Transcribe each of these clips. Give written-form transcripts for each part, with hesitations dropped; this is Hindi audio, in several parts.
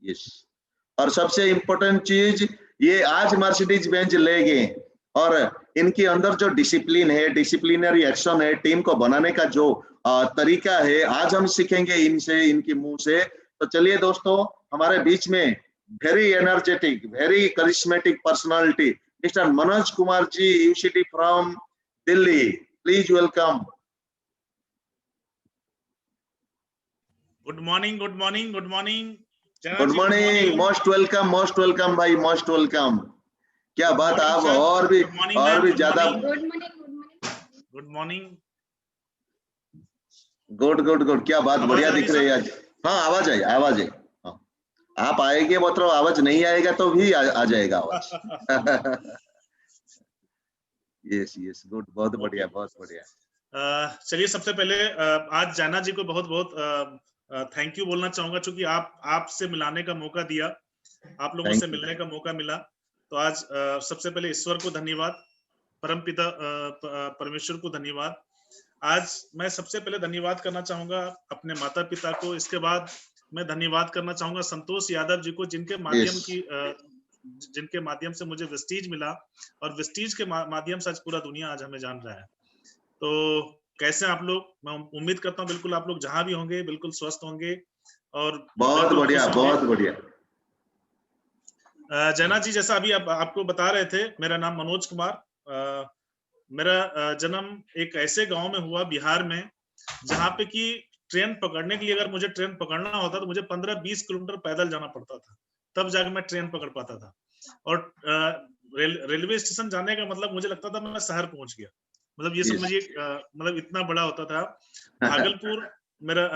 यस। और सबसे इम्पोर्टेंट चीज, ये आज मर्सिडीज बेंज ले गए और इनके अंदर जो डिसिप्लिन है, डिसिप्लिनरी एक्शन है, टीम को बनाने का जो तरीका है, आज हम सीखेंगे इनसे, इनके मुंह से। तो चलिए दोस्तों, हमारे बीच में very energetic, very charismatic personality mister Manoj Kumar ji, UCT from Delhi, please welcome. Good morning, good morning, good morning. Good morning, most welcome, भाई, मोस्ट वेलकम। क्या बात, आप और भी ज्यादा। Good morning. Good good good, क्या बात, बढ़िया दिख रही है आज। हाँ, आवाज है, आवाज है। हाँ, आप आएंगे मतलब आवाज नहीं आएगा तो भी आ जाएगा आवाज। यस यस, गुड, बहुत बढ़िया, बहुत बढ़िया। चलिए, सबसे पहले आज जैना जी को बहुत बहुत थैंक यू बोलना चाहूंगा, क्योंकि आपसे मिलाने का मौका दिया, आप लोगों से मिलने का मौका मिला। तो आज सबसे पहले ईश्वर को धन्यवाद, परमपिता परमेश्वर को धन्यवाद। आज मैं सबसे पहले धन्यवाद करना चाहूंगा अपने माता पिता को, इसके बाद मैं धन्यवाद करना चाहूंगा संतोष यादव जी को, जिनके माध्यम से मुझे वेस्टीज मिला, और वेस्टीज के माध्यम से आज पूरा दुनिया आज हमें जान रहा है। तो कैसे आप लोग? मैं उम्मीद करता हूँ बिल्कुल आप लोग जहां भी होंगे बिल्कुल स्वस्थ होंगे और बहुत बढ़िया, बहुत बढ़िया। जैना जी, जैसा अभी आपको बता रहे थे, मेरा नाम मनोज कुमार। मेरा जन्म एक ऐसे गांव में हुआ बिहार में, जहाँ पे कि ट्रेन पकड़ने के लिए अगर मुझे ट्रेन पकड़ना होता तो मुझे 15-20 किलोमीटर पैदल जाना पड़ता था, तब जाकर मैं ट्रेन पकड़ पाता था। और रेलवे स्टेशन जाने का मतलब मुझे लगता था मैं शहर पहुंच गया, मतलब ये समझिए, मतलब इतना बड़ा होता था। भागलपुर मेरा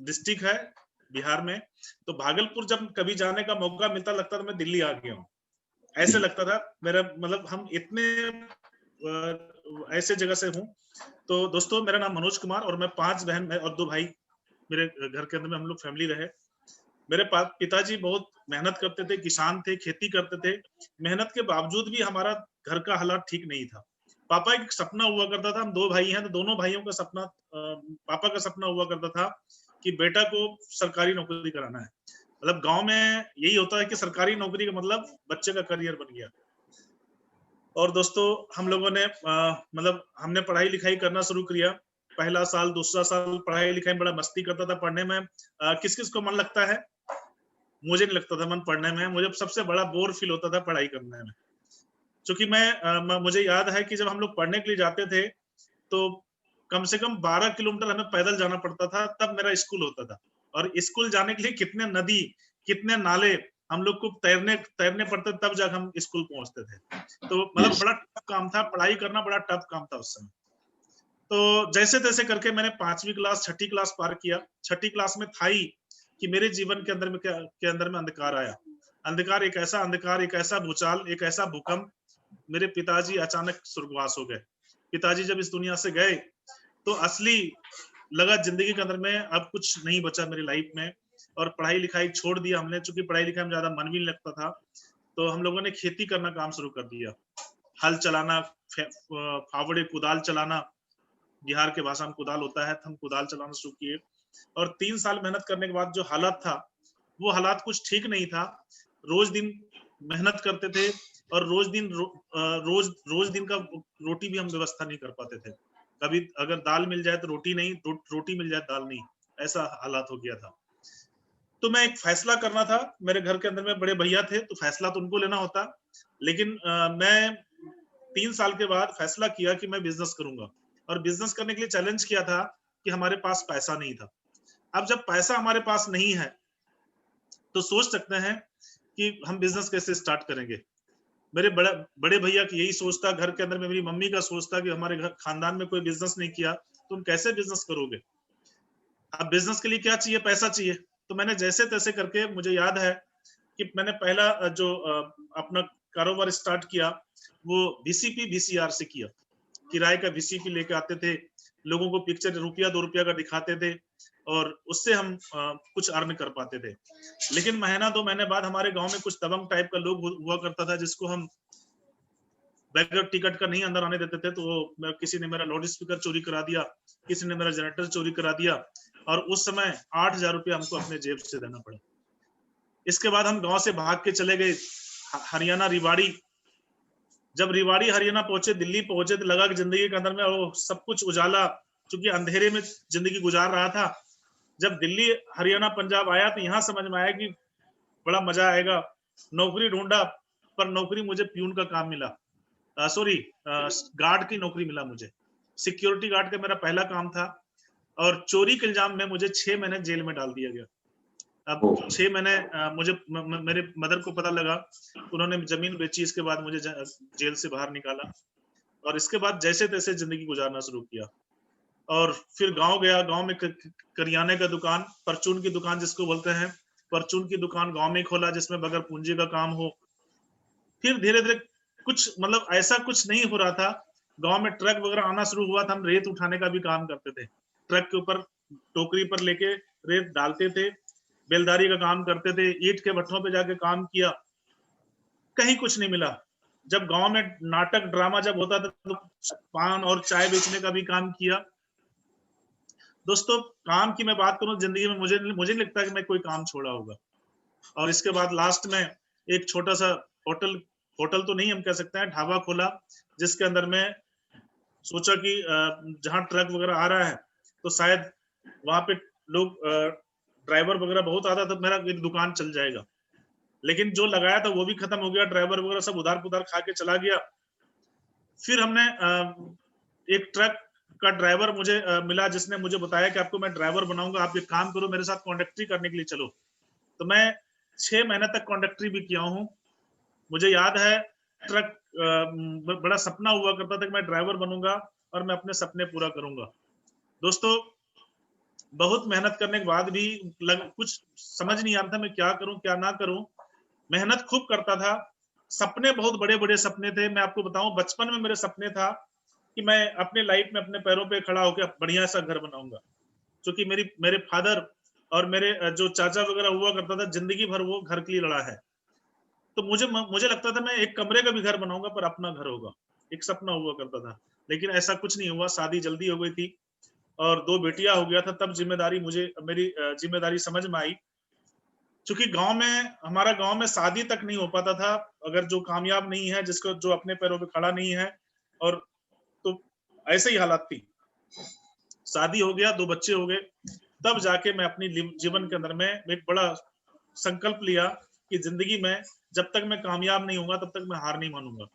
डिस्ट्रिक्ट है बिहार में, तो भागलपुर जब कभी जाने का मौका मिलता लगता था मैं दिल्ली आ गया हूँ, ऐसे लगता था मेरा, मतलब हम इतने ऐसे जगह से हूँ। तो दोस्तों, मेरा नाम मनोज कुमार और मैं 5 बहन और 2 भाई, मेरे घर के अंदर में हम लोग फैमिली रहे। मेरे पिताजी बहुत मेहनत करते थे, किसान थे, खेती करते थे। मेहनत के बावजूद भी हमारा घर का हालात ठीक नहीं था। पापा एक सपना हुआ करता था, हम 2 भाई हैं तो दोनों भाइयों का सपना, पापा का सपना हुआ करता था कि बेटा को सरकारी नौकरी कराना है। मतलब गांव में यही होता है कि सरकारी नौकरी का मतलब बच्चे का करियर बन गया। और दोस्तों, हम लोगों ने मतलब हमने पढ़ाई लिखाई करना शुरू किया। पहला साल, दूसरा साल पढ़ाई लिखाई में बड़ा मस्ती करता था। पढ़ने में किस किस को मन लगता है? मुझे नहीं लगता था मन पढ़ने में, मुझे सबसे बड़ा बोर फील होता था पढ़ाई करने में। क्योंकि मुझे याद है कि जब हम लोग पढ़ने के लिए जाते थे तो कम से कम 12 किलोमीटर हमें पैदल जाना पड़ता था, तब मेरा स्कूल होता था। और स्कूल जाने के लिए कितने नदी, कितने नाले हम लोग को तैरने पड़ते, तब जाकर हम स्कूल पहुंचते थे। तो मतलब बड़ा टफ काम था, पढ़ाई करना बड़ा टफ काम था उस समय। तो जैसे तैसे करके मैंने 5वीं क्लास, 6ठी क्लास पार किया। 6ठी क्लास में था ही कि मेरे जीवन के अंदर में अंधकार आया। अंधकार, एक ऐसा भूचाल, एक ऐसा भूकंप। मेरे पिताजी अचानक स्वर्गवास हो गए। पिताजी जब इस दुनिया से गए तो असली लगा जिंदगी के अंदर में अब कुछ नहीं बचा मेरी लाइफ में। और पढ़ाई लिखाई छोड़ दिया हमने, चूंकि पढ़ाई लिखाई में ज्यादा मन भी नहीं लगता था। तो हम लोगों ने खेती करना काम शुरू कर दिया, हल चलाना, फावड़े, कुदाल चलाना। बिहार के भाषा में कुदाल होता है, तो हम कुदाल चलाना शुरू किए। और 3 साल मेहनत करने के बाद जो हालात था, वो हालात कुछ ठीक नहीं था। रोज दिन मेहनत करते थे और रोज दिन का रोटी भी हम व्यवस्था नहीं कर पाते थे। कभी अगर दाल मिल जाए तो रोटी नहीं, रोटी मिल जाए दाल नहीं, ऐसा हालात हो गया था। तो मैं एक फैसला करना था, मेरे घर के अंदर में बड़े भैया थे तो फैसला तो उनको लेना होता। लेकिन मैं 3 साल के बाद फैसला किया कि मैं बिजनेस करूंगा। और बिजनेस करने के लिए चैलेंज किया था कि हमारे पास पैसा नहीं था। अब जब पैसा हमारे पास नहीं है तो सोच सकते हैं कि हम बिजनेस कैसे स्टार्ट करेंगे। मेरे बड़े भैया की यही सोच था, घर के अंदर में मेरी मम्मी का सोच था कि हमारे घर खानदान में कोई बिजनेस नहीं किया, तुम कैसे बिजनेस करोगे? अब बिजनेस के लिए क्या चाहिए? पैसा चाहिए। तो मैंने जैसे तैसे करके, मुझे याद है कि मैंने पहला जो अपना कारोबार स्टार्ट किया वो VCP VCR से किया। किराए का VCP लेके आते थे, लोगों को पिक्चर ₹1-2 का दिखाते थे और उससे हम कुछ अर्न कर पाते थे। लेकिन महीना 2 महीने बाद हमारे गांव में कुछ दबंग टाइप का लोग हुआ करता था, जिसको हम बगैर टिकट का नहीं अंदर आने देते थे। तो किसी ने मेरा लाउड स्पीकर चोरी करा दिया, किसी ने मेरा जनरेटर चोरी करा दिया, और उस समय 8,000 रुपया हमको अपने जेब से देना पड़ा। इसके बाद हम गांव से भाग के चले गए हरियाणा रिवाड़ी। जब रिवाड़ी हरियाणा पहुंचे, दिल्ली पहुंचे, तो लगा कि जिंदगी के अंदर में वो सब कुछ उजाला, चूंकि अंधेरे में जिंदगी गुजार रहा था। जब दिल्ली हरियाणा पंजाब आया तो यहाँ समझ में आया कि बड़ा मजा आएगा। नौकरी ढूंढा, पर नौकरी मुझे प्यून का काम मिला, सॉरी गार्ड की नौकरी मिला मुझे। सिक्योरिटी गार्ड का मेरा पहला काम था, और चोरी के इल्जाम में मुझे 6 महीने जेल में डाल दिया गया। अब 6 महीने मुझे मेरे मदर को पता लगा, उन्होंने जमीन बेची, इसके बाद मुझे जेल से बाहर निकाला, और इसके बाद जैसे तैसे जिंदगी गुजारना शुरू किया। और फिर गांव गया, गांव में करियाने का दुकान, परचून की दुकान जिसको बोलते हैं, परचून की दुकान गांव में खोला, जिसमें बगैर पूंजी का काम हो। फिर धीरे धीरे कुछ मतलब ऐसा कुछ नहीं हो रहा था, गांव में ट्रक वगैरह आना शुरू हुआ था, हम रेत उठाने का भी काम करते थे, ट्रक के ऊपर टोकरी पर लेके रेत डालते थे, बेलदारी का काम करते थे, ईंट के भट्ठों पे जाके काम किया, कहीं कुछ नहीं मिला। जब गांव में नाटक ड्रामा जब होता था तो पान और चाय बेचने का भी काम किया। दोस्तों, काम की मैं बात करूं, जिंदगी में मुझे नहीं लगता कि मैं कोई काम छोड़ा होगा। और इसके बाद लास्ट में एक छोटा सा होटल तो नहीं हम कह सकते हैं, ढाबा खोला, जिसके अंदर में सोचा कि जहां ट्रक वगैरह आ रहा है तो शायद वहां पे लोग ड्राइवर वगैरह बहुत आता, तो मेरा एक दुकान चल जाएगा। लेकिन जो लगाया था वो भी खत्म हो गया, ड्राइवर वगैरह सब उधार पुधार खा के चला गया। फिर हमने एक ट्रक का ड्राइवर मुझे मिला, जिसने मुझे बताया कि आपको मैं ड्राइवर बनाऊंगा, आप एक काम करो, मेरे साथ कॉन्ट्रैक्टरी करने के लिए चलो। तो मैं 6 महीने तक कॉन्ट्रैक्टरी भी किया हूँ। मुझे याद है, ट्रक बड़ा सपना हुआ करता था कि मैं ड्राइवर बनूंगा और मैं अपने सपने पूरा करूंगा। दोस्तों, बहुत मेहनत करने के बाद भी कुछ समझ नहीं आ रहा था मैं क्या करूं क्या ना करूं। मेहनत खूब करता था, सपने बहुत बड़े बड़े सपने थे। मैं आपको बताऊं, बचपन में मेरे सपने था कि मैं अपने लाइफ में अपने पैरों पे खड़ा होकर बढ़िया सा घर बनाऊंगा, क्योंकि मेरे फादर और मेरे जो चाचा वगैरह हुआ करता था, जिंदगी भर वो घर के लिए लड़ा है। तो मुझे लगता था मैं एक कमरे का भी घर बनाऊंगा, पर अपना घर होगा, एक सपना हुआ करता था। लेकिन ऐसा कुछ नहीं हुआ, शादी जल्दी हो गई थी और 2 बेटियां हो गया था। तब मेरी जिम्मेदारी समझ में आई, क्योंकि हमारा गांव में शादी तक नहीं हो पाता था अगर जो कामयाब नहीं है, जो अपने पैरों पे खड़ा नहीं है। और तो ऐसे ही हालात थी। शादी हो गया, 2 बच्चे हो गए, तब जाके मैं अपनी जीवन के अंदर में एक बड़ा संकल्प लिया कि जिंदगी में जब तक मैं कामयाब नहीं होऊंगा तब तक मैं हार नहीं मानूंगा।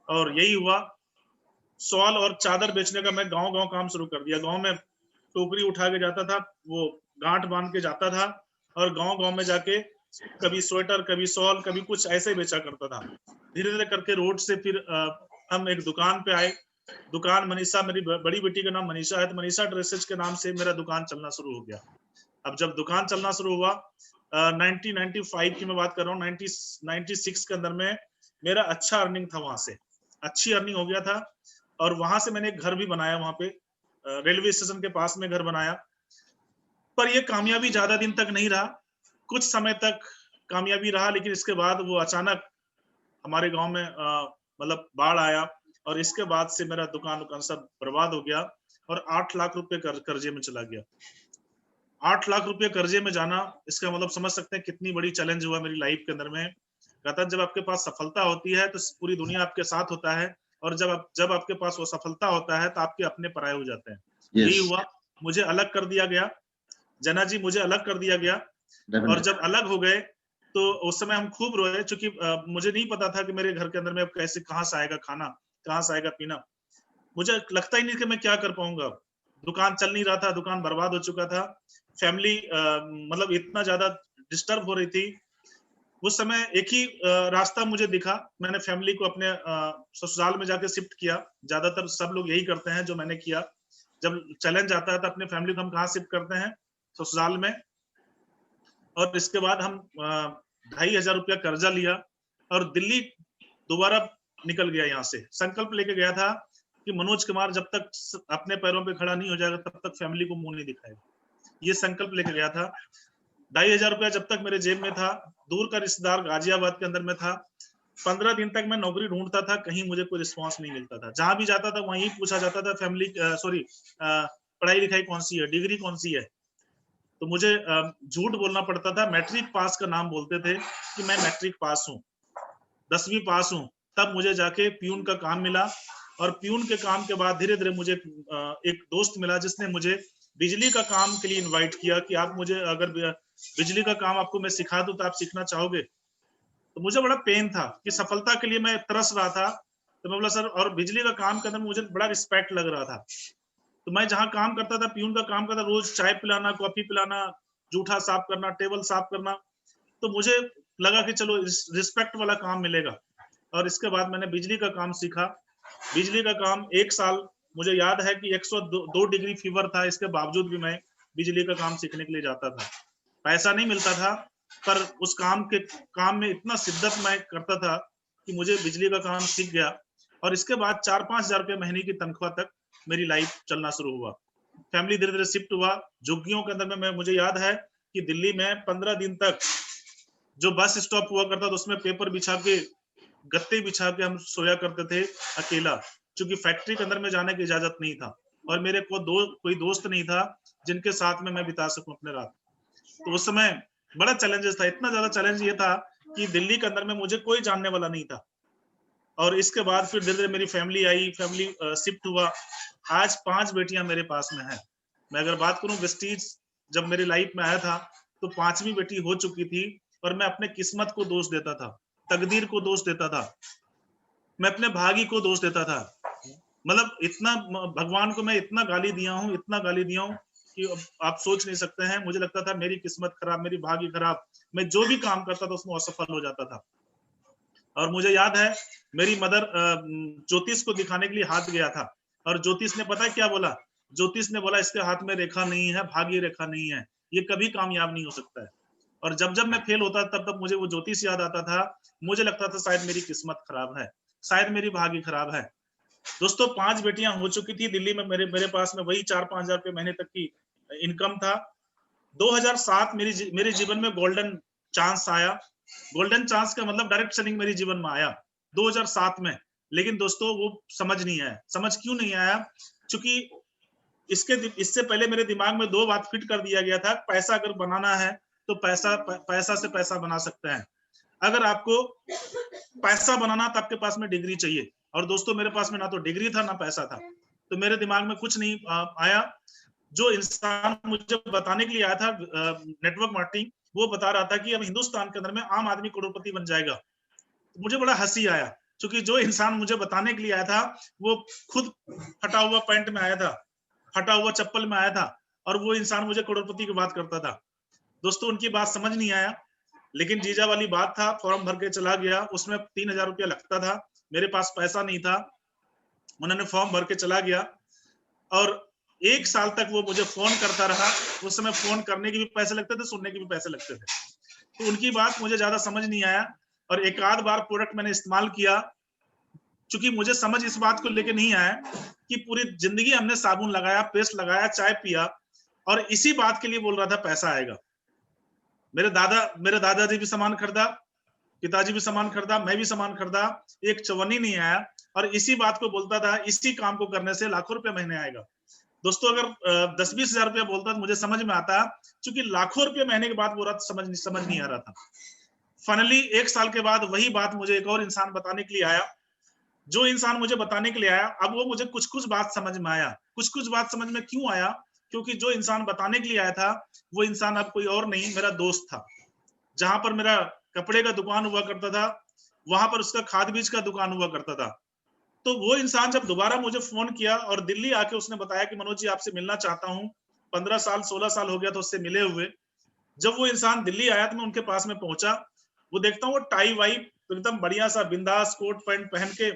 और यही हुआ। शॉल और चादर बेचने का मैं गांव काम शुरू कर दिया। गांव में टोकरी उठा के जाता था, वो गांठ बांध के जाता था, और गांव में जाके कभी स्वेटर, कभी शॉल, कभी कुछ ऐसे बेचा करता था। धीरे धीरे करके रोड से फिर हम एक दुकान पे आए। दुकान मनीषा, मेरी बड़ी बेटी का नाम मनीषा है, तो मनीषा ड्रेसेज के नाम से मेरा दुकान चलना शुरू हो गया। अब जब दुकान चलना शुरू हुआ, 1995 की मैं बात कर रहा हूँ, 96 के अंदर में मेरा अच्छा अर्निंग था, वहां से अच्छी अर्निंग हो गया था। और वहां से मैंने एक घर भी बनाया, वहां पे रेलवे स्टेशन के पास में घर बनाया। पर ये कामयाबी ज्यादा दिन तक नहीं रहा, कुछ समय तक कामयाबी रहा, लेकिन इसके बाद वो अचानक हमारे गांव में मतलब बाढ़ आया, और इसके बाद से मेरा दुकान सब बर्बाद हो गया, और 8 लाख रुपए कर्जे में चला गया। 8 लाख रुपए कर्जे में जाना, इसका मतलब समझ सकते हैं कितनी बड़ी चैलेंज हुआ मेरी लाइफ के अंदर में। कहता है, जब आपके पास सफलता होती है तो पूरी दुनिया आपके साथ होता है, और जब आपके पास वो सफलता होता है तो आपके अपने पराये हो जाते हैं। यही हुआ, मुझे अलग कर दिया गया, जना जी, मुझे अलग कर दिया गया। और जब अलग हो गए तो उस समय हम खूब रोए, क्योंकि मुझे नहीं पता था कि मेरे घर के अंदर में कैसे, कहाँ से आएगा खाना, कहाँ से आएगा पीना। मुझे लगता ही नहीं कि मैं क्या कर पाऊंगा। दुकान चल नहीं रहा था, दुकान बर्बाद हो चुका था। फैमिली मतलब इतना ज्यादा डिस्टर्ब हो रही थी। उस समय एक ही रास्ता मुझे दिखा, मैंने फैमिली को अपने ससुराल में जाके शिफ्ट किया। ज्यादातर सब लोग यही करते हैं जो मैंने किया। जब चैलेंज आता है तो अपने फैमिली को हम कहाँ शिफ्ट करते हैं, ससुराल में। और इसके बाद हम 2,500 रुपया कर्जा लिया और दिल्ली दोबारा निकल गया। यहाँ से संकल्प लेके गया था कि मनोज कुमार जब तक अपने पैरों पे खड़ा नहीं हो जाएगा तब तक फैमिली को मुंह नहीं दिखाएगा। ये संकल्प लेके गया था। 2,500 रुपया जब तक मेरे जेब में था, दूर का रिश्तेदार गाजियाबाद के अंदर में था। 15 दिन तक मैं नौकरी ढूंढता था, कहीं मुझे कोई रिस्पांस नहीं मिलता था। जहां भी जाता था वहीं पूछा जाता था, पढ़ाई लिखाई कौन सी है, डिग्री कौन सी है। तो मुझे झूठ बोलना पड़ता था। मैट्रिक पास का नाम बोलते थे कि मैं मैट्रिक पास हूँ, 10वीं पास हूँ। तब मुझे जाके पियून का काम मिला और पियून के काम के बाद धीरे-धीरे मुझे एक दोस्त मिला जिसने मुझे बिजली का काम के लिए इनवाइट किया कि आप मुझे अगर बिजली का काम आपको मैं सिखा दूँ तो आप सीखना चाहोगे? तो मुझे बड़ा पेन था कि सफलता के लिए मैं तरस रहा था। तो मैं बोला सर, और बिजली का काम के अंदर मुझे बड़ा रिस्पेक्ट लग रहा था। तो मैं जहाँ काम करता था, पियून का काम करता, रोज चाय पिलाना, कॉफी पिलाना, जूठा साफ करना, टेबल साफ करना। तो मुझे लगा कि चलो रिस्पेक्ट वाला काम मिलेगा और इसके बाद मैंने बिजली का काम सीखा। बिजली का काम 1 साल, मुझे याद है कि 102 डिग्री फीवर था, इसके बावजूद भी मैं बिजली का काम सीखने के लिए जाता था। पैसा नहीं मिलता था, पर उस काम में इतना शिद्दत मैं करता था कि मुझे बिजली का काम सीख गया और इसके बाद 4-5 हज़ार रुपए महीने की तनख्वाह तक मेरी लाइफ चलना शुरू हुआ। फैमिली धीरे-धीरे शिफ्ट हुआ, झुग्गियों के अंदर में मैं मुझे याद है कि दिल्ली में 15 दिन तक जो बस स्टॉप हुआ करता था उसमें पेपर बिछा के, गत्ते बिछा के हम सोया करते थे अकेला, क्योंकि फैक्ट्री के अंदर में जाने की इजाजत नहीं था और मेरे को कोई दोस्त नहीं था जिनके साथ में मैं बिता सकूं अपने रात। तो उस समय बड़ा चैलेंजेस था, इतना ज्यादा चैलेंज ये था कि दिल्ली के अंदर में मुझे कोई जानने वाला नहीं था। और इसके बाद फिर धीरे-धीरे मेरी फैमिली आई, फैमिली शिफ्ट हुआ। आज 5 बेटियां मेरे पास में हैं। मैं अगर बात करूं वेस्टीज जब मेरी लाइफ में आया था तो 5वीं बेटी हो चुकी थी और मैं अपने किस्मत को दोष देता था, तकदीर को दोष देता था, मैं अपने भाग्य को दोष देता था। मतलब इतना भगवान को मैं इतना गाली दिया हूँ, इतना गाली दिया हूँ कि आप सोच नहीं सकते हैं। मुझे लगता था मेरी किस्मत खराब, मेरी भाग्य खराब, मैं जो भी काम करता था उसमें असफल हो जाता था। और मुझे याद है मेरी मदर ज्योतिष को दिखाने के लिए हाथ गया था और ज्योतिष ने पता है क्या बोला? ज्योतिष ने बोला इसके हाथ में रेखा नहीं है, भाग्य रेखा नहीं है, ये कभी कामयाब नहीं हो सकता है। और जब मैं फेल होता तब मुझे वो ज्योतिष याद आता था। मुझे लगता था शायद मेरी किस्मत खराब है, शायद मेरी भाग्य खराब है। दोस्तों 5 बेटियां हो चुकी थी दिल्ली में, मेरे पास में वही 4-5 हज़ार रुपए महीने तक की इनकम था। 2007 मेरे जीवन में गोल्डन चांस आया। गोल्डन चांस का मतलब डायरेक्ट सेलिंग मेरे जीवन में आया 2007 में। लेकिन दोस्तों वो समझ नहीं आया। समझ क्यों नहीं आया? क्योंकि इससे पहले मेरे दिमाग में 2 बात फिट कर दिया गया था, पैसा अगर बनाना है तो पैसा से पैसा बना सकते हैं। अगर आपको पैसा बनाना तो आपके पास में डिग्री चाहिए और दोस्तों मेरे पास में ना तो डिग्री था ना पैसा था। तो मेरे दिमाग में कुछ नहीं आया। जो इंसान मुझे बताने के लिए आया था नेटवर्क मार्केटिंग, वो बता रहा था कि अब हिंदुस्तान के अंदर में आम आदमी करोड़पति बन जाएगा। तो मुझे बड़ा हंसी आया क्योंकि जो इंसान मुझे बताने के लिए आया था वो खुद फटा हुआ पैंट में आया था, फटा हुआ चप्पल में आया था और वो इंसान मुझे करोड़पति की बात करता था। दोस्तों उनकी बात समझ नहीं आया, लेकिन जीजा वाली बात था, फॉर्म भर के चला गया, उसमें 3000 रुपया लगता था, मेरे पास पैसा नहीं था। उन्होंने फॉर्म भर के चला गया और 1 साल तक वो मुझे फोन करता रहा। उस समय फोन करने के भी पैसे लगते थे, सुनने के भी पैसे लगते थे। तो उनकी बात मुझे ज्यादा समझ नहीं आया और एक आध बार प्रोडक्ट मैंने इस्तेमाल किया। क्योंकि मुझे समझ इस बात को लेके नहीं आया कि पूरी जिंदगी हमने साबुन लगाया, पेस्ट लगाया, चाय पिया और इसी बात के लिए बोल रहा था पैसा आएगा। मेरे दादाजी भी सामान खरीदा, पिताजी भी सामान खरीदा, मैं भी सामान खरीदा, एक चवन्नी नहीं आया और इसी बात को बोलता था इसी काम को करने से लाखों रुपए महीने आएगा। दोस्तों अगर 10-20 हजार रुपया बोलता तो मुझे समझ में आता, क्योंकि लाखों रुपए महीने के बाद बोल रहा समझ नहीं आ रहा था। फाइनली 1 साल के बाद वही बात मुझे एक और इंसान बताने के लिए आया। जो इंसान मुझे बताने के लिए आया, अब वो मुझे कुछ-कुछ बात समझ में आया। कुछ-कुछ बात समझ में क्यों आया? क्योंकि जो इंसान बताने के लिए आया था, वो इंसान अब कोई और नहीं, मेरा दोस्त था। जहां पर मेरा कपड़े का दुकान हुआ करता था, वहां पर उसका खाद बीज का दुकान हुआ करता था। तो वो इंसान जब दोबारा मुझे फोन किया और दिल्ली आके उसने बताया कि मनोज जी आपसे मिलना चाहता हूँ, 15 साल 16 साल हो गया था उससे मिले हुए। जब वो इंसान दिल्ली आया तो मैं उनके पास में पहुंचा, वो देखता हूँ वो टाई वाई एकदम बढ़िया सा बिंदास कोट पैंट पहन के।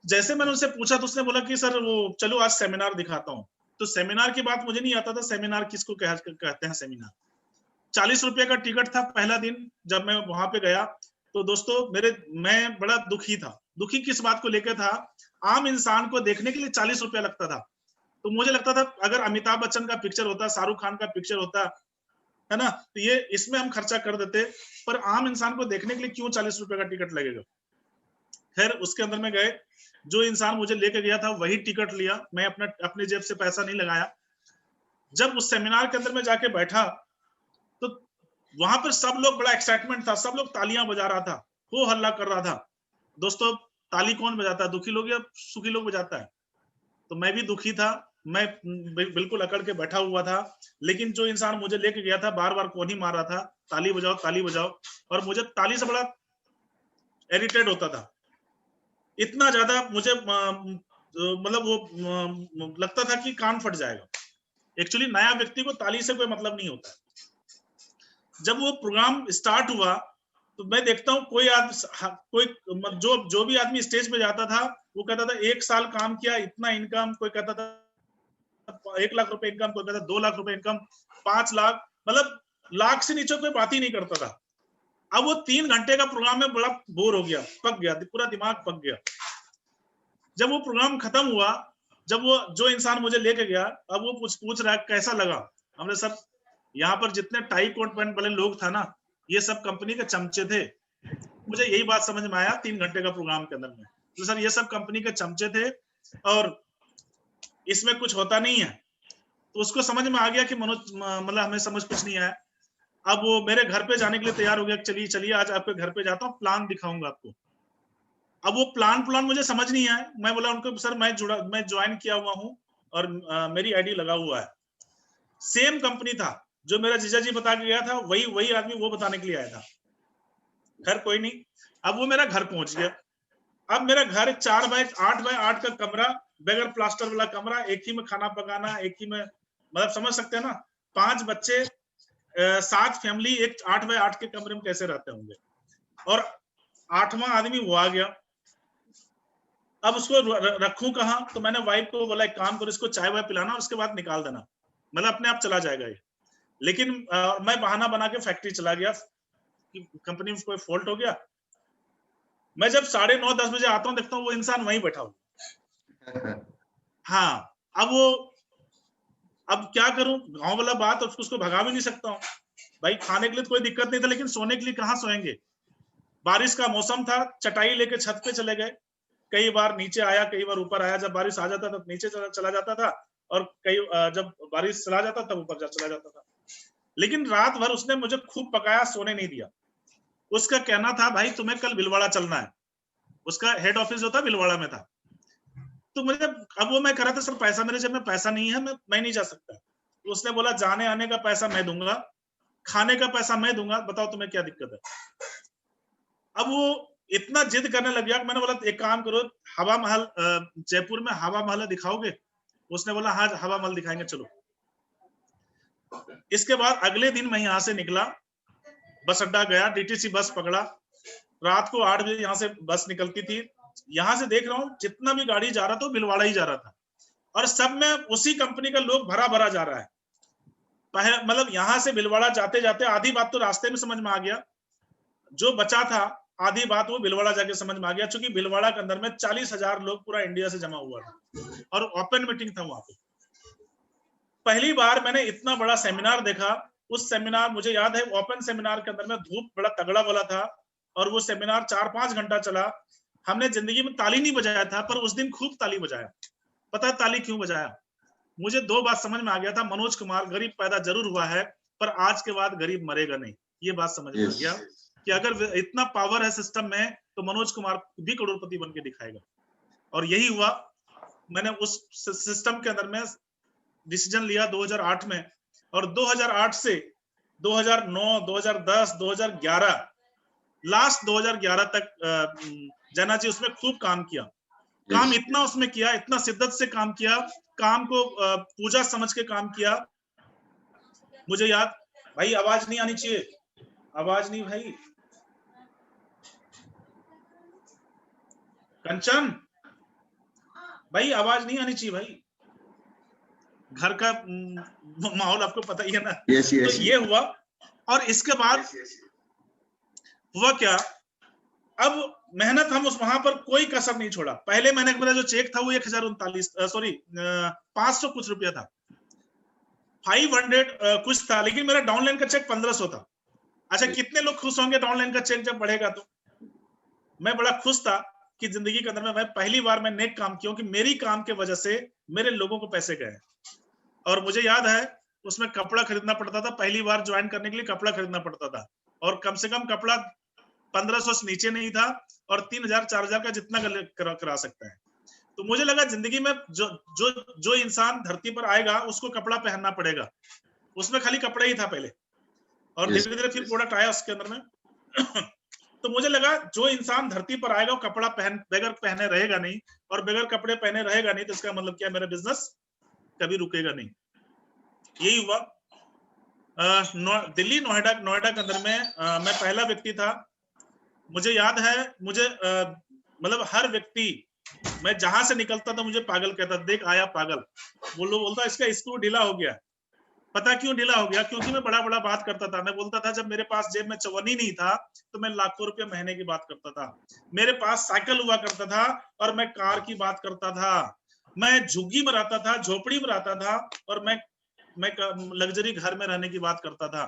जैसे मैंने उनसे पूछा तो उसने बोला कि सर वो चलो आज सेमिनार दिखाता हूँ। तो सेमिनार की बात मुझे नहीं आता था, सेमिनार किसको कहते हैं सेमिनार। 40 रुपए का टिकट था पहला दिन जब मैं वहां पे गया। तो दोस्तों मैं बड़ा दुखी था। दुखी किस बात को लेकर था? आम इंसान को देखने के लिए 40 रुपया लगता था। तो मुझे लगता था अगर अमिताभ बच्चन का पिक्चर होता, शाहरुख खान का पिक्चर होता, है ना, तो ये इसमें हम खर्चा कर देते, पर आम इंसान को देखने के लिए क्यों 40 रुपए का टिकट लगेगा? खैर उसके अंदर में गए, जो इंसान मुझे लेके गया था वही टिकट लिया, मैं अपने जेब से पैसा नहीं लगाया। जब उस सेमिनार के अंदर में जाके बैठा तो वहां पर सब लोग, बड़ा एक्साइटमेंट था, सब लोग तालियां बजा रहा था, हो हल्ला कर रहा था। दोस्तों, ताली कौन बजाता है? दुखी लोग या सुखी लोग बजाता है? तो मैं भी दुखी था, मैं बिल्कुल अकड़ के बैठा हुआ था, लेकिन जो इंसान मुझे लेके गया था बार बार कोनी मार रहा था, ताली बजाओ ताली बजाओ, और मुझे ताली से बड़ा इरिटेट होता था। इतना ज्यादा मुझे मतलब वो लगता था कि कान फट जाएगा। एक्चुअली नया व्यक्ति को ताली से कोई मतलब नहीं होता। जब वो प्रोग्राम स्टार्ट हुआ तो मैं देखता हूँ कोई जो भी आदमी स्टेज पे जाता था वो कहता था 1 साल काम किया, इतना इनकम, कोई कहता था 1 लाख रुपए इनकम, कोई कहता था 2 लाख रुपए इनकम, 5 लाख, मतलब लाख से नीचे कोई बात ही नहीं करता था। अब वो 3 घंटे का प्रोग्राम में बड़ा बोर हो गया, पक गया, पूरा दिमाग पक गया। जब वो प्रोग्राम खत्म हुआ, जब वो जो इंसान मुझे लेके गया, अब वो पूछ रहा है कैसा लगा। हमने सब, यहाँ पर जितने टाई कोट पैंट वाले लोग था ना, ये सब कंपनी के चमचे थे। मुझे यही बात समझ में आया 3 घंटे का प्रोग्राम के अंदर में, तो सर ये सब कंपनी के चमचे थे और इसमें कुछ होता नहीं है। तो उसको समझ में आ गया कि मनोज, मतलब हमें समझ कुछ नहीं आया। अब वो मेरे घर पे जाने के लिए तैयार हो गया, चलिए चलिए आज आपके घर पे जाता हूँ, प्लान दिखाऊंगा आपको। अब वो प्लान मुझे समझ नहीं आया। मैं बोला उनको, सर मैं ज्वाइन किया हुआ हूँ और मेरी आईडी लगा हुआ है। सेम कंपनी था, जो मेरा जीजा जी बता के गया था, वही आदमी वो बताने के लिए आया था। खैर कोई नहीं, अब वो मेरा घर पहुंच गया। अब मेरा घर 4 बाय 8 का कमरा, बगैर प्लास्टर वाला कमरा, एक ही में खाना पकाना, एक ही में, मतलब समझ सकते हैं ना, 5 बच्चे, 7 फैमिली एक 8 बाय 8 के कमरे में कैसे रहते होंगे। और 8वां आदमी वो आ गया। अब उसको रखूं कहाँ? तो मैंने वाइफ को बोला एक काम करो, इसको चाय वाय पिलाना और उसके बाद निकाल देना, मतलब अपने आप चला जाएगा ये। लेकिन मैं बहाना बना के फैक्ट्री चला गया कि कंपनी में कोई फॉल्ट हो गया। मैं जब 9:30-10 बजे आता हूँ, देखता हूँ वो इंसान वहीं बैठा हुआ। हाँ, अब क्या करूं, गांव वाला बात, उसको भगा भी नहीं सकता हूँ। भाई खाने के लिए तो कोई दिक्कत नहीं था, लेकिन सोने के लिए कहाँ सोएंगे? बारिश का मौसम था, चटाई लेके छत पे चले गए। कई बार नीचे आया, कई बार ऊपर आया। जब बारिश आ जाता था नीचे चला जाता था, और जब बारिश चला जाता तब ऊपर चला जाता था। लेकिन रात भर उसने मुझे खूब पकाया, सोने नहीं दिया। उसका कहना था भाई तुम्हें कल भिलवाड़ा चलना है। उसका हेड ऑफिस जो था भिलवाड़ा में था। तो मुझे, अब वो मैं कह रहा था सर पैसा मेरे जेब में पैसा नहीं है, मैं नहीं जा सकता। तो उसने बोला जाने आने का पैसा मैं दूंगा, खाने का पैसा मैं दूंगा, बताओ तुम्हें क्या दिक्कत है। अब वो इतना जिद करने लग गया। मैंने बोला एक काम करो, हवा महल, जयपुर में हवा महल दिखाओगे? उसने बोला हाँ हवा महल दिखाएंगे, चलो। इसके बाद अगले दिन मैं यहाँ से निकला, बस अड्डा गया, डीटीसी बस पकड़ा। रात को 8 बजे यहाँ से बस निकलती थी। यहाँ से देख रहा हूँ जितना भी गाड़ी जा रहा था भिलवाड़ा ही जा रहा था, और सब में उसी कंपनी का लोग भरा भरा जा रहा है। मतलब यहाँ से भिलवाड़ा जाते जाते आधी बात तो रास्ते में समझ में आ गया, जो बचा था आधी बात वो भिलवाड़ा जाके समझ में आ गया। क्योंकि भिलवाड़ा के अंदर में 40,000 लोग पूरा इंडिया से जमा हुआ था और ओपन मीटिंग था वहां पे। पहली बार मैंने इतना बड़ा सेमिनार देखा। उस सेमिनार, मुझे याद है, ओपन सेमिनार के अंदर में धूप बड़ा तगड़ा वाला था और वो सेमिनार 4-5 घंटा चला। हमने जिंदगी में ताली नहीं बजाया था, पर उस दिन खूब ताली बजाया। पता है ताली क्यों बजाया? मुझे 2 बात समझ में आ गया था। मनोज कुमार गरीब पैदा जरूर हुआ है, पर आज के बाद गरीब मरेगा नहीं। ये बात समझ में आ गया कि अगर इतना पावर है सिस्टम में तो मनोज कुमार भी करोड़पति बन के दिखाएगा। और यही हुआ। मैंने उस सिस्टम के अंदर में डिसीजन लिया 2008 में, और 2008 से 2009, 2010, 2011, लास्ट 2011 तक जना जी उसमें खूब काम किया। काम इतना उसमें किया, इतना शिद्दत से काम किया, काम को पूजा समझ के काम किया। मुझे याद, भाई आवाज नहीं आनी चाहिए, आवाज नहीं भाई। कंचन भाई आवाज नहीं आनी चाहिए भाई, घर का माहौल आपको पता ही है ना। तो ये हुआ। और इसके बाद हुआ क्या, अब मेहनत हम उस वहां पर कोई कसर नहीं छोड़ा। पहले महीने का मेरा जो चेक था वो 500 कुछ रुपया था, 500 कुछ था, लेकिन मेरा डाउनलाइन का चेक 1500 था। अच्छा कितने लोग खुश होंगे डाउनलाइन का चेक जब बढ़ेगा? तो मैं बड़ा खुश था कि जिंदगी के अंदर में मैं पहली बार नेक काम किया, कि मेरी काम के वजह से मेरे लोगों को पैसे गए। और मुझे याद है उसमें कपड़ा खरीदना पड़ता था, पहली बार ज्वाइन करने के लिए कपड़ा खरीदना पड़ता था, और कम से कम कपड़ा 1500 से नीचे नहीं था, और 3000 4000 का जितना करा सकता है। तो मुझे लगा जिंदगी में जो इंसान धरती पर आएगा उसको कपड़ा पहनना पड़ेगा। उसमें खाली कपड़ा ही था पहले, और धीरे धीरे फिर प्रोडक्ट आया उसके अंदर में। तो मुझे लगा जो इंसान धरती पर आएगा वो कपड़ा बगैर पहने रहेगा नहीं, और बगैर कपड़े पहने रहेगा नहीं, तो इसका मतलब क्या, मेरा बिजनेस कभी रुकेगा नहीं। यही हुआ। दिल्ली नोएडा के अंदर में मैं पहला व्यक्ति था। मुझे याद है, मुझे मतलब हर व्यक्ति, मैं जहां से निकलता था मुझे पागल कहता, देख आया पागल। वो लोग बोलता इसका स्क्रू ढीला हो गया। पता क्यों ढीला हो गया? क्योंकि मैं बड़ा बड़ा बात करता था। मैं बोलता था जब मेरे पास जेब में 54 नहीं था तो मैं लाखों रुपए महीने की बात करता था। मेरे पास साइकिल हुआ करता था और मैं कार की बात करता था। मैं झुग्गी में रहता था, झोपड़ी में रहता था, और मैं लग्जरी घर में रहने की बात करता था।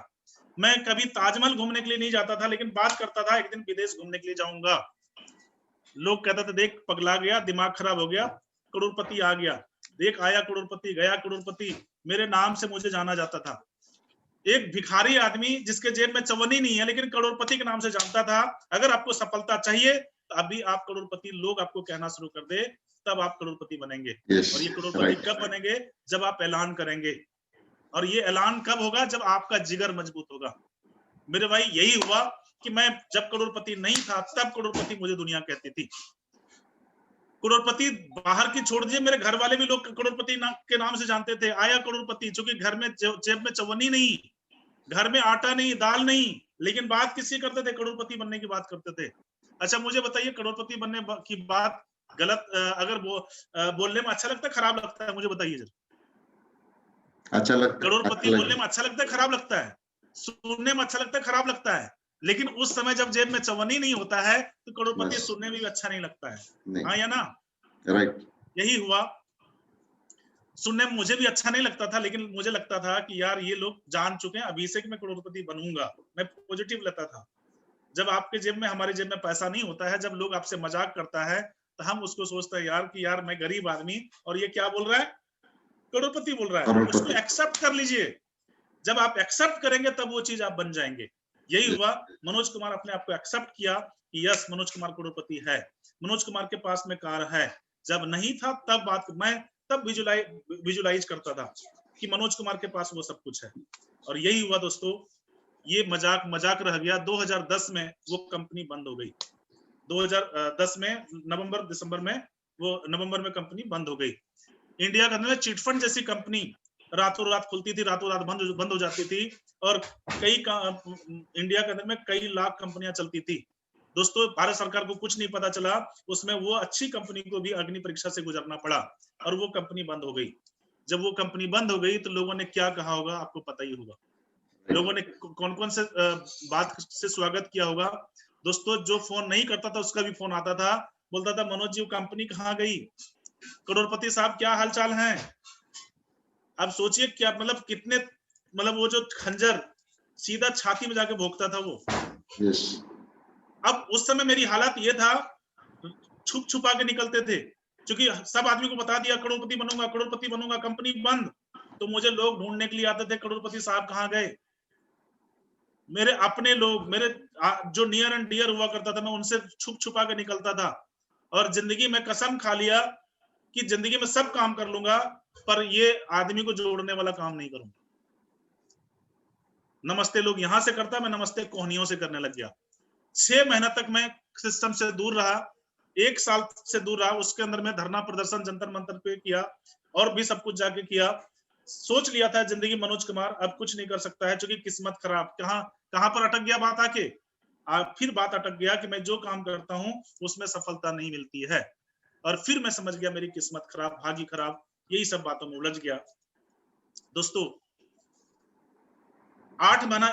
मैं कभी ताजमहल घूमने के लिए नहीं जाता था, लेकिन बात करता था एक दिन विदेश घूमने के लिए जाऊंगा। लोग कहते थे देख पगला गया, दिमाग खराब हो गया, करोड़पति आ गया, देख आया करोड़पति, गया करोड़पति। मेरे नाम से मुझे जाना जाता था। एक भिखारी आदमी जिसके जेब में 54 नहीं है, लेकिन करोड़पति के नाम से जानता था। अगर आपको सफलता चाहिए तो अभी आप करोड़पति, लोग आपको कहना शुरू कर दे, तब आप करोड़पति बनेंगे। और ये करोड़पति कब बनेंगे? जब आप ऐलान करेंगे। और ये ऐलान कब होगा? जब आपका जिगर मजबूत होगा। मेरे भाई यही हुआ कि मैं जब करोड़पति नहीं था तब करोड़पति मुझे दुनिया कहती थी। करोड़पति बाहर की छोड़ दीजिए, मेरे घर वाले भी लोग करोड़पति के नाम से जानते थे। आया करोड़पति, चूंकि घर में जेब में 54 नहीं, घर में आटा नहीं, दाल नहीं, लेकिन बात किसकी करते थे? करोड़पति बनने की बात करते थे। अच्छा मुझे बताइए, करोड़पति बनने की बात गलत, अगर बोलने में अच्छा लगता है, खराब लगता है? मुझे बताइए जरा। अच्छा लगता है। करोड़पति बोलने में अच्छा लगता है, खराब लगता है? सुनने में अच्छा लगता है, खराब लगता है? लेकिन उस समय जब जेब में 54 नहीं होता है तो करोड़पति सुनने में भी अच्छा नहीं लगता है। हाँ या ना? राइट। यही हुआ। सुनने में मुझे भी अच्छा नहीं लगता था, लेकिन मुझे लगता था कि यार ये लोग जान चुके हैं, अभी से कि मैं करोड़पति बनूंगा। मैं पॉजिटिव लेता था। जब आपके जेब में, हमारे जेब में पैसा नहीं होता है, जब लोग आपसे मजाक करता है तो हम उसको सोचते हैं यार कि यार मैं गरीब आदमी, और ये क्या बोल रहा है? करोड़पति बोल रहा है। उसको एक्सेप्ट कर लीजिए। जब आप एक्सेप्ट करेंगे तब वो चीज आप बन जाएंगे। यही हुआ। मनोज कुमार अपने आप को एक्सेप्ट किया कि यस, मनोज कुमार करोड़पति है। मनोज कुमार के पास में कार है। जब नहीं था तब बात, मैं तब विजुलाइज करता था कि मनोज कुमार के पास वो सब कुछ है। और यही हुआ दोस्तों। ये मजाक रह गया। 2010 में वो कंपनी बंद हो गई। 2010 में नवंबर में कंपनी बंद हो गई। इंडिया के अंदर चिटफंड जैसी कंपनी रातों रात खुलती थी, रातों रात बंद हो जाती थी, और इंडिया के अंदर में कई लाख कंपनियां चलती थी। दोस्तों भारत सरकार को कुछ नहीं पता चला, उसमें वो अच्छी कंपनी को भी अग्नि परीक्षा से गुजरना पड़ा, और वो कंपनी बंद हो गई। जब वो कंपनी बंद हो गई तो लोगों ने क्या कहा होगा, आपको पता ही होगा। लोगों ने कौन कौन से बात से स्वागत किया होगा। दोस्तों जो फोन नहीं करता था उसका भी फोन आता था, बोलता था मनोज जी वो कंपनी कहाँ गई, करोड़पति साहब क्या हालचाल है। अब सोचिए क्या मतलब, कितने मतलब वो जो खंजर सीधा छाती में जाके भोंकता था वो। अब उस समय मेरी हालत ये था, छुप छुपा के निकलते थे, क्योंकि सब आदमी को बता दिया करोड़पति बनूंगा, कंपनी बंद। तो मुझे लोग ढूंढने के लिए आते थे, करोड़पति साहब कहाँ गए। मेरे अपने लोग, मेरे जो नियर एंड डियर हुआ करता था, मैं उनसे छुप छुपा के निकलता था। और जिंदगी में कसम खा लिया कि जिंदगी में सब काम कर लूंगा, पर ये आदमी को जोड़ने वाला काम नहीं करूंगा। नमस्ते लोग यहां से करता, मैं नमस्ते कोहनियों से करने लग गया। 6 महीना तक मैं सिस्टम से दूर रहा, 1 साल से दूर रहा। उसके अंदर में धरना प्रदर्शन जंतर मंतर पे किया, और भी सब कुछ जाके किया। सोच लिया था जिंदगी मनोज कुमार अब कुछ नहीं कर सकता है, क्योंकि किस्मत खराब। कहां पर अटक गया बात आके, फिर बात अटक गया कि मैं जो काम करता हूं उसमें सफलता नहीं मिलती है। और फिर मैं समझ गया मेरी किस्मत खराब, भागी खराब, यही सब बातों में उलझ गया। दोस्तों 8 महीना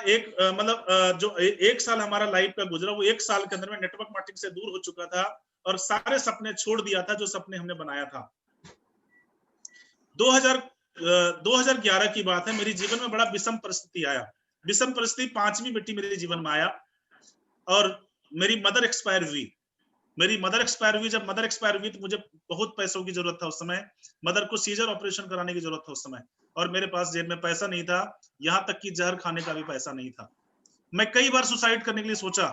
जो 1 साल हमारा लाइफ का गुजरा, वो 1 साल के अंदर में नेटवर्क मार्केटिंग से दूर हो चुका था, और सारे सपने छोड़ दिया था जो सपने हमने बनाया था। 2011 की बात है, मेरे जीवन में बड़ा विषम परिस्थिति आया। विषम परिस्थिति, 5वीं बेटी मेरे जीवन में आया, और मेरी मदर एक्सपायर हुई। मेरी मदर एक्सपायर हुई, जब मदर एक्सपायर हुई तो मुझे बहुत पैसों की जरूरत था उस समय, मदर को सीजर ऑपरेशन कराने की जरूरत था उस समय, और मेरे पास जेब में पैसा नहीं था, यहाँ तक कि जहर खाने का भी पैसा नहीं था। मैं कई बार सुसाइड करने के लिए सोचा,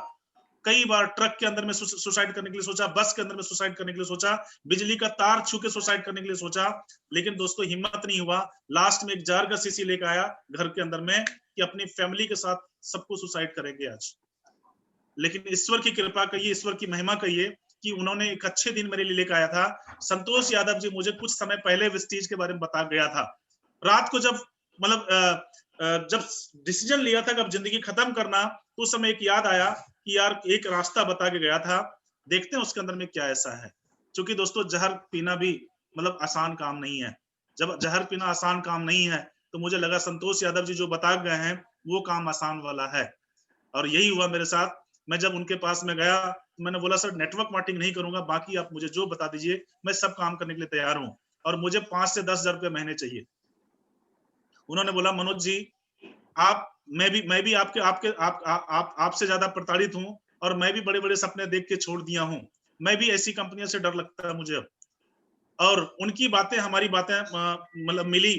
कई बार ट्रक के अंदर में सुसाइड करने के लिए सोचा, बस के अंदर में सुसाइड करने के लिए सोचा, बिजली का तार छू के सुसाइड करने के लिए सोचा, लेकिन दोस्तों हिम्मत नहीं हुआ। लास्ट में एक जार का शीशी लेकर आया घर के अंदर में कि अपनी फैमिली के साथ सबको सुसाइड करेंगे आज। लेकिन ईश्वर की कृपा कहिए, ईश्वर की महिमा कहिए कि उन्होंने एक अच्छे दिन मेरे लिए लेकर आया था। संतोष यादव जी मुझे कुछ समय पहले वेस्टीज के बारे में बता गया था। रात को जब मतलब जब डिसीजन लिया था कि अब जिंदगी खत्म करना, तो उस समय एक याद आया कि यार एक रास्ता बता के गया था, देखते हैं उसके अंदर में क्या ऐसा है। क्योंकि दोस्तों जहर पीना भी मतलब आसान काम नहीं है। जब जहर पीना आसान काम नहीं है तो मुझे लगा संतोष यादव जी जो बता गए हैं वो काम आसान वाला है, और यही हुआ मेरे साथ। मैं जब उनके पास में गया, मैंने बोला सर नेटवर्क मार्केटिंग नहीं करूंगा, बाकी आप मुझे जो बता दीजिए मैं सब काम करने के लिए तैयार हूं, और मुझे 5 से 10 हजार रुपये महीने चाहिए। उन्होंने बोला मनोज जी आप मैं भी आपके आपके आप आपसे ज्यादा प्रताड़ित हूं, और मैं भी बड़े बड़े सपने देख के छोड़ दिया हूं, मैं भी ऐसी कंपनियों से डर लगता है मुझे अब। और उनकी बातें हमारी बातें मतलब मिली।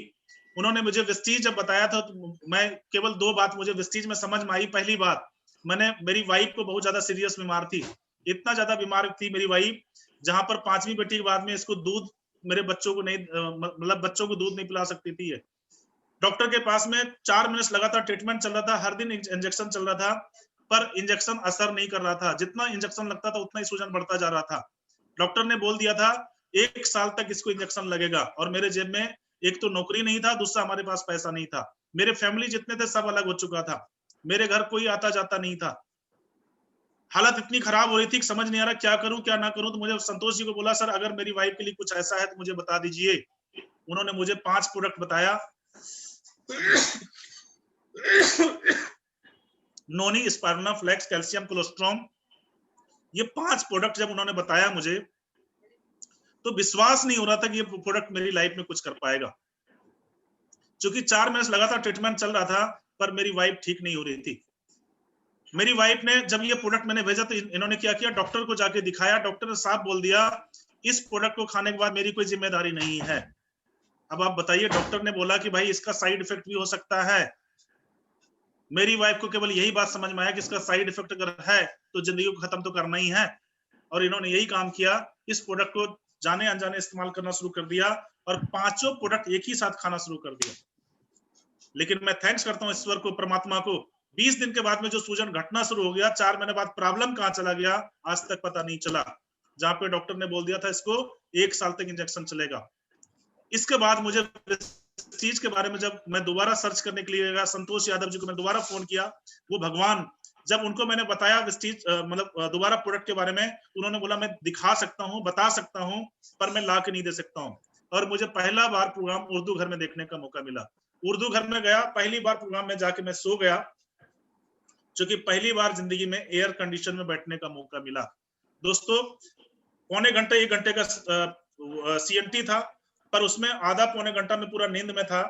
उन्होंने मुझे वेस्टीज जब बताया था तो मैं केवल 2 बात मुझे वेस्टीज में समझ में आई। पहली बात, मैंने मेरी वाइफ को बहुत ज्यादा सीरियस बीमार थी, इतना ज्यादा बीमार थी मेरी वाइफ, जहां पर 5वीं बेटी के बाद में इसको दूध मेरे बच्चों को नहीं मतलब बच्चों को दूध नहीं पिला सकती थी। डॉक्टर के पास में 4 महीने लगातार ट्रीटमेंट चल रहा था, हर दिन इंजेक्शन चल रहा था, पर इंजेक्शन असर नहीं कर रहा था। जितना इंजेक्शन लगता था उतना ही सूजन बढ़ता जा रहा था। डॉक्टर ने बोल दिया था 1 साल तक इसको इंजेक्शन लगेगा, और मेरे जेब में एक तो नौकरी नहीं था, दूसरा हमारे पास पैसा नहीं था, मेरे फैमिली जितने थे सब अलग हो चुका था, मेरे घर कोई आता जाता नहीं था। हालत इतनी खराब हो रही थी, समझ नहीं आ रहा क्या करूं क्या ना करूं। तो मुझे संतोष जी को बोला सर अगर मेरी वाइफ के लिए कुछ ऐसा है तो मुझे बता दीजिए। उन्होंने मुझे 5 प्रोडक्ट बताया। नोनी, स्पाइरुलिना, फ्लेक्स, कैल्शियम, कोलेस्ट्रॉम, ये 5 प्रोडक्ट जब उन्होंने बताया मुझे, तो विश्वास नहीं हो रहा था कि ये प्रोडक्ट मेरी लाइफ में कुछ कर पाएगा। क्योंकि 4 महीने लगातार ट्रीटमेंट चल रहा था, पर मेरी वाइफ ठीक नहीं हो रही थी। मेरी वाइफ ने जब ये प्रोडक्ट मैंने भेजा तो इन्होंने क्या किया, डॉक्टर को जाके दिखाया। डॉक्टर ने साफ बोल दिया इस प्रोडक्ट को खाने के बाद मेरी कोई जिम्मेदारी नहीं है। अब आप बताइए, डॉक्टर ने बोला कि भाई इसका साइड इफेक्ट भी हो सकता है। मेरी वाइफ को केवल यही बात समझ में आया कि इसका साइड इफेक्ट अगर है तो जिंदगी को खत्म तो करना ही है, और इन्होंने यही काम किया। इस प्रोडक्ट को जाने अनजाने इस्तेमाल करना शुरू कर दिया, और 5 प्रोडक्ट एक ही साथ खाना शुरू कर दिया। लेकिन मैं थैंक्स करता हूँ ईश्वर को, परमात्मा को, 20 दिन के बाद में जो सूजन घटना शुरू हो गया, 4 महीने बाद प्रॉब्लम कहाँ चला गया आज तक पता नहीं चला। जहां पे डॉक्टर ने बोल दिया था इसको 1 साल तक इंजेक्शन चलेगा। इसके बाद मुझे चीज के बारे में जब मैं दोबारा सर्च करने के लिए गया, संतोष यादव जी को मैं दोबारा फोन किया, वो भगवान, जब उनको मैंने बताया वेस्टीज मतलब दोबारा प्रोडक्ट के बारे में, उन्होंने बोला मैं दिखा सकता हूँ, बता सकता हूँ, पर मैं ला के नहीं दे सकता हूँ। और मुझे पहला बार प्रोग्राम उर्दू घर में देखने का मौका मिला। उर्दू घर में गया, पहली बार प्रोग्राम में जाके मैं सो गया, क्योंकि पहली बार जिंदगी में एयर कंडीशन में बैठने का मौका मिला। दोस्तों पौने घंटे 1 घंटे का CNT था, पर उसमें आधा पौने घंटा में पूरा नींद में था।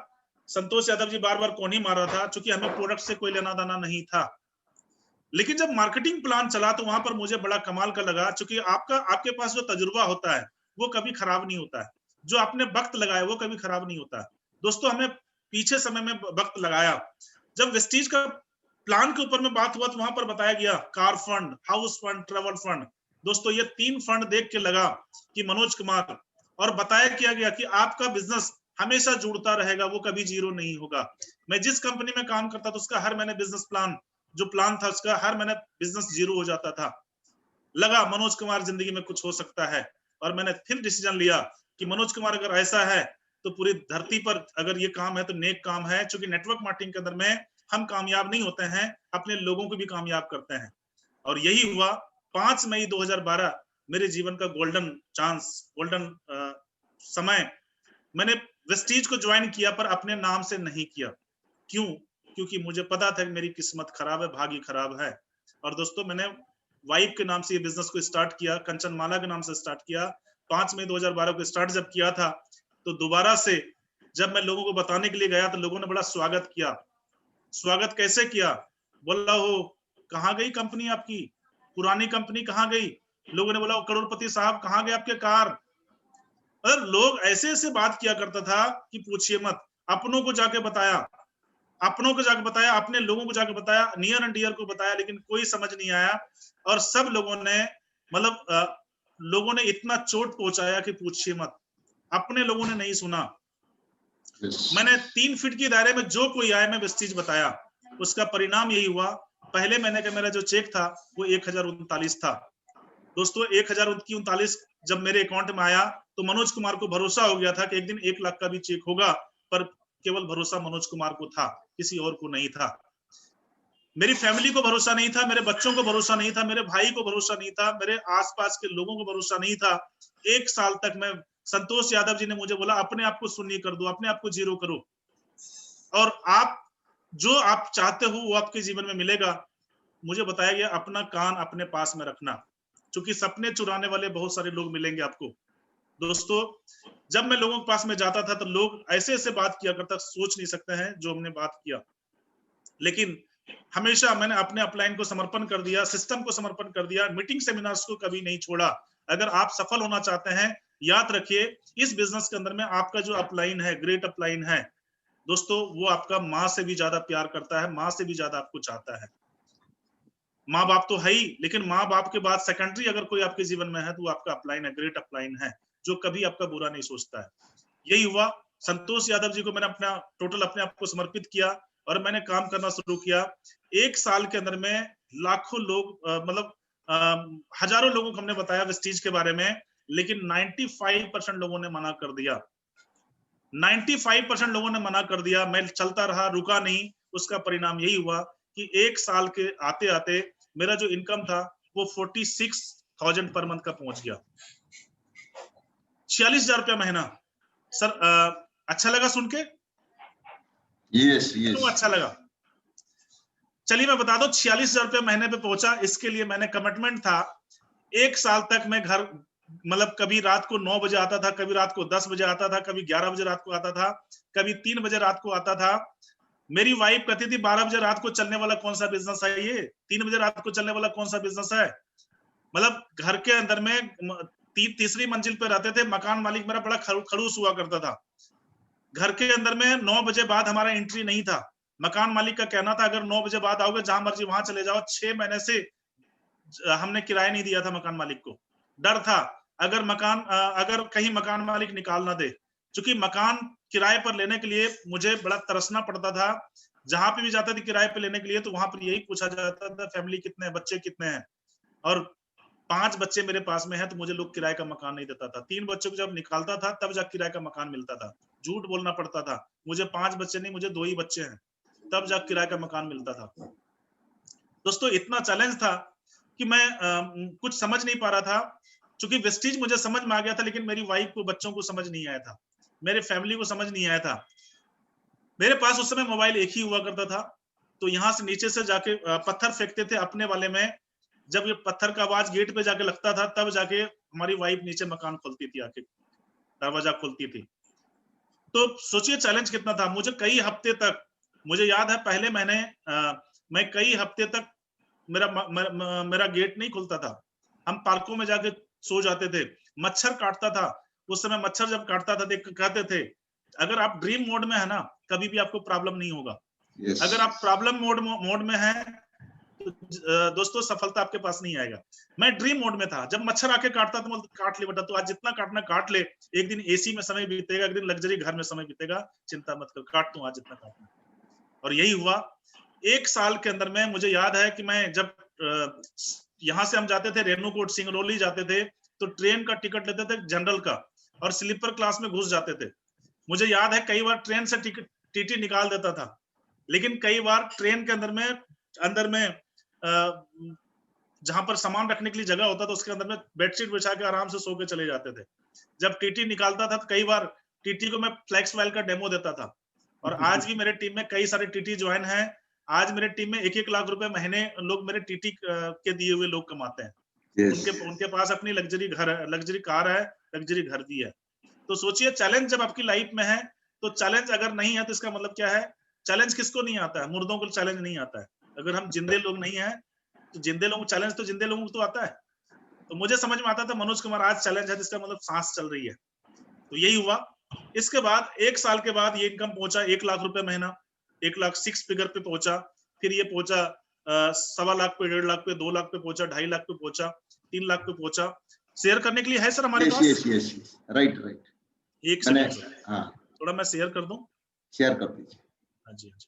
संतोष यादव जी बार बार कोनी मार रहा था, क्योंकि हमें प्रोडक्ट से कोई लेना देना नहीं था। लेकिन जब मार्केटिंग प्लान चला तो वहां पर मुझे बड़ा कमाल का लगा, क्योंकि आपके पास जो तजुर्बा होता है वो कभी खराब नहीं होता है, जो आपने वक्त लगाया वो कभी खराब नहीं होता है। दोस्तों हमने पीछे समय में वक्त लगाया। जब वेस्टीज का प्लान के ऊपर में बात हुआ तो वहां पर बताया गया car fund, house fund, travel fund. दोस्तों ये 3 फंड देख के लगा कि मनोज कुमार, और बताया किया गया कि आपका बिजनेस हमेशा जुड़ता रहेगा, वो कभी जीरो नहीं होगा। मैं जिस कंपनी में काम करता था उसका हर महीने बिजनेस प्लान जो प्लान था उसका हर महीने बिजनेस जीरो हो जाता था। लगा मनोज कुमार जिंदगी में कुछ हो सकता है, और मैंने फिर डिसीजन लिया कि मनोज कुमार अगर ऐसा है तो पूरी धरती पर अगर ये काम है तो नेक काम है, क्योंकि नेटवर्क मार्केटिंग के अंदर में हम कामयाब नहीं होते हैं, अपने लोगों को भी कामयाब करते हैं। और यही हुआ। 5 मई 2012 मेरे जीवन का गोल्डन चांस, गोल्डन समय। मैंने वेस्टीज को ज्वाइन किया, पर अपने नाम से नहीं किया। क्यों? क्योंकि मुझे पता था कि मेरी किस्मत खराब है, भाग्य खराब है। और दोस्तों मैंने वाइफ के नाम से ये बिजनेस को स्टार्ट किया, कंचनमाला के नाम से स्टार्ट किया। 5 मई 2012 को स्टार्ट जब किया था, तो दोबारा से जब मैं लोगों को बताने के लिए गया तो लोगों ने बड़ा स्वागत किया। स्वागत कैसे किया? बोला हो कहाँ गई कंपनी आपकी, पुरानी कंपनी कहाँ गई? लोगों ने बोला करोड़पति साहब कहाँ गए आपके कार। मतलब लोग ऐसे ऐसे बात किया करता था कि पूछिए मत। अपनों को जाके बताया, अपनों को जाके बताया, अपने लोगों को जाके बताया, नियर एंड डियर को बताया, लेकिन कोई समझ नहीं आया। और सब लोगों ने मतलब लोगों ने इतना चोट पहुंचाया कि पूछिए मत। अपने लोगों ने नहीं सुना। मैंने 3 फीट के दायरे में जो कोई आया मैं वेस्टीज बताया, उसका परिणाम यही हुआ। पहले महीने का मेरा जो चेक था वो 1039 था। दोस्तों 1039 जब मेरे अकाउंट में आया तो मनोज कुमार को भरोसा हो गया था कि एक दिन 1 लाख का भी चेक होगा, पर केवल भरोसा मनोज कुमार को था, किसी और को नहीं था। मेरी फैमिली को भरोसा नहीं था, मेरे बच्चों को भरोसा नहीं था, मेरे भाई को भरोसा नहीं था, मेरे आसपास के लोगों को भरोसा नहीं था। 1 साल तक मैं, संतोष यादव जी ने मुझे बोला अपने आप को शून्य कर दो, अपने आप को जीरो करो, और आप जो आप चाहते हो वो आपके जीवन में मिलेगा। मुझे बताया गया अपना कान अपने पास में रखना, क्योंकि सपने चुराने वाले बहुत सारे लोग मिलेंगे आपको। दोस्तों जब मैं लोगों के पास में जाता था तो लोग ऐसे ऐसे बात किया करता, सोच नहीं सकते हैं जो हमने बात किया। लेकिन हमेशा मैंने अपने अपलाइन को समर्पण कर दिया, सिस्टम को समर्पण कर दिया, मीटिंग सेमिनार्स को कभी नहीं छोड़ा। अगर आप सफल होना चाहते हैं, याद रखिए इस बिजनेस के अंदर में आपका जो अपलाइन है, ग्रेट अपलाइन है दोस्तों, वो आपका माँ से भी ज्यादा प्यार करता है, माँ से भी ज्यादा आपको चाहता है। माँ बाप तो है ही, लेकिन माँ बाप के बाद सेकेंडरी अगर कोई आपके जीवन में है तो वो आपका अपलाइन है, ग्रेट अपलाइन है, जो कभी आपका बुरा नहीं सोचता है। यही हुआ। संतोष यादव जी को मैंने अपना टोटल अपने आप को समर्पित किया और मैंने काम करना शुरू किया। 1 साल के अंदर में लाखों लोग मतलब हजारों लोगों को हमने बताया वेस्टीज के बारे में, लेकिन 95% लोगों ने मना कर दिया। 95% लोगों ने मना कर दिया। मैं चलता रहा, रुका नहीं। उसका परिणाम यही हुआ कि 1 साल के आते आते मेरा जो इनकम था वो 46,000 पर मंथ का पहुंच गया। 46,000 रुपया महीना। सर अच्छा लगा सुन के? यस क्यों अच्छा लगा? चलिए मैं बता दूं, 46,000 रुपया महीने पे पहुंचा। इसके लिए मैंने कमिटमेंट था 1 साल तक मैं घर, मतलब कभी रात को 9 बजे आता था, कभी रात को 10 बजे आता था, कभी 11 बजे रात को आता था, कभी 3 बजे रात को आता था। मेरी वाइफ कहती थी 12 बजे रात को चलने वाला कौन सा बिजनेस है ये, 3 बजे रात को चलने वाला कौन सा बिजनेस है। मतलब घर के अंदर में तीसरी मंजिल पे रहते थे। मकान मालिक मेरा बड़ा खड़ूस हुआ करता था। घर के अंदर में 9 बजे बाद हमारा एंट्री नहीं था। मकान मालिक का कहना था अगर 9 बजे बाद आओगे जहां मर्जी वहां चले जाओ। 6 महीने से हमने किराया नहीं दिया था मकान मालिक को। डर था अगर कहीं मकान मालिक निकाल ना दे, क्योंकि मकान किराए पर लेने के लिए मुझे बड़ा तरसना पड़ता था। जहां पे भी जाता था किराए पे लेने के लिए तो वहां पर यही पूछा जाता था फैमिली कितने हैं, बच्चे कितने हैं, और 5 बच्चे मेरे पास में है तो मुझे लोग किराए का मकान नहीं देता था। 3 बच्चों को जब निकालता था तब जाकर किराए का मकान मिलता था। झूठ बोलना पड़ता था, मुझे 5 बच्चे नहीं, मुझे 2 ही बच्चे हैं, तब जाकर किराए का मकान मिलता था। दोस्तों इतना चैलेंज था कि मैं कुछ समझ नहीं पा रहा था, क्योंकि वेस्टीज मुझे समझ में आ गया था, लेकिन मेरी वाइफ को, बच्चों को समझ नहीं आया था, मेरे फैमिली को समझ नहीं आया था। मेरे पास उस समय मोबाइल एक ही हुआ करता था, तो यहाँ से नीचे से जाके पत्थर फेंकते थे अपने वाले में। जब ये पत्थर का आवाज गेट पे जाके लगता था तब जाके हमारी वाइफ नीचे मकान खोलती थी, आके दरवाजा खोलती थी। तो सोचिए चैलेंज कितना था। मुझे कई हफ्ते तक, मुझे याद है पहले महीने मैं कई हफ्ते तक मेरा गेट नहीं खुलता था। हम पार्कों में जाके सो जाते थे। मच्छर काटता था, उस समय मच्छर जब काटता था देख कहते थे अगर आप ड्रीम मोड में है ना कभी भी आपको प्रॉब्लम नहीं होगा। अगर आप प्रॉब्लम मोड में है तो दोस्तों सफलता आपके पास नहीं आएगा। मैं ड्रीम मोड में था, जब मच्छर आके काटता तो काट ले बेटा, तो आज जितना काटना काट ले, एक दिन एसी में समय बीतेगा, एक दिन लग्जरी घर में समय बीतेगा, चिंता मत कर, काट तू आज जितना काटना। और यही हुआ। 1 साल के अंदर में मुझे याद है कि मैं जब यहाँ से हम जाते थे रेणुकूट सिंगरौली जाते थे, तो ट्रेन का टिकट लेते थे जनरल का और स्लीपर क्लास में घुस जाते थे। मुझे याद है कई बार ट्रेन से टीटी निकाल देता था, लेकिन कई बार ट्रेन के अंदर में जहां पर सामान रखने के लिए जगह होता था उसके अंदर में बेडशीट बिछा के आराम से सो के चले जाते थे। जब टीटी निकालता था तो कई बार टीटी को मैं फ्लैक्स फाइल का डेमो देता था। और आज भी मेरे टीम में कई सारे टीटी ज्वाइन हैं। आज मेरे टीम में 1-1 लाख रुपए महीने लोग मेरे टीटी के दिए हुए लोग कमाते हैं। उनके पास अपनी लग्जरी घर है, लग्जरी कार है, लग्जरी घर भी है। तो सोचिए चैलेंज जब आपकी लाइफ में है, तो चैलेंज अगर नहीं है तो इसका मतलब क्या है? चैलेंज किसको नहीं आता है? मुर्दों को चैलेंज नहीं आता है। अगर हम जिंदे लोग नहीं है तो जिंदे लोगों को चैलेंज तो जिंदे लोगों को तो आता है। तो मुझे समझ में आता था मनोज कुमार आज चैलेंज है, जिसका मतलब सांस चल रही है। तो यही हुआ। इसके बाद 1 साल के बाद ये इनकम पहुंचा 1 लाख रुपए महीना, 1 लाख 6 फिगर पे पहुंचा। फिर ये पहुंचा 1.25 लाख पे, 1.5 लाख पे, 2 लाख पे पहुंचा, 2.5 लाख पे पहुंचा, 3 लाख पे पहुंचा। शेयर करने के लिए है सर हमारे यस पास? Yes yes, right right. एक मैंने, सेकंड सर, हाँ, थोड़ा मैं शेयर कर दूं। शेयर कर दीजिए। हाँ जी, हाँ जी।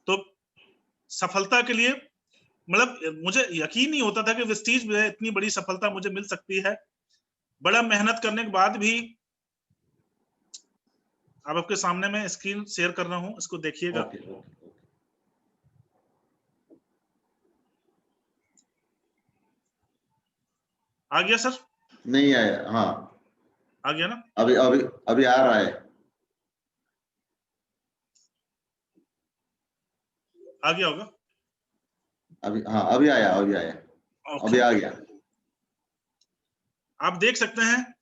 तो सफलता के लिए मतलब मुझे यकीन नहीं होता था कि वेस्टीज में इतनी बड़ी सफलता मुझे मिल सकती है। बड़ा मेहनत करने के बाद भी अब आपके सामने मैं स्क्रीन शेयर कर रहा हूं, इसको देखिएगा। Okay okay okay. आ गया सर? नहीं आया, हाँ आ गया ना? अभी अभी अभी आ रहा है। आ गया होगा। अभी, हाँ अभी आया, अभी आया, अभी ओके, आ गया। आप देख सकते हैं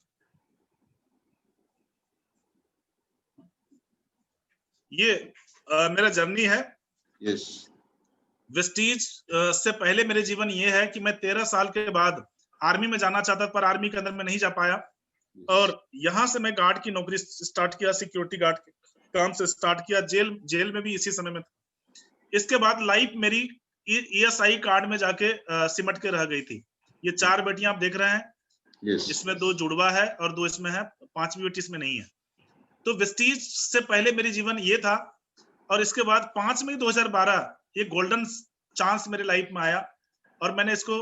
ये मेरा जर्नी है। यस वेस्टीज से पहले मेरे जीवन ये है कि मैं 13 साल के बाद आर्मी में जाना चाहता, पर आर्मी के अंदर मैं नहीं जा पाया। और यहाँ से मैं गार्ड की नौकरी स्टार्ट किया, सिक्योरिटी गार्ड के काम से स्टार्ट किया। जेल में भी इसी समय में। इसके बाद लाइफ मेरी ESI कार्ड में जाके सिमट के रह गई थी। ये 4 बेटियां आप देख रहे हैं, यस, इसमें 2 जुड़वा है और 2 इसमें है, 5वीं बेटी इसमें नहीं है। तो वेस्टीज से पहले मेरी जीवन ये था। और इसके बाद 5 मई 2012 ये गोल्डन चांस मेरे लाइफ में आया, और मैंने इसको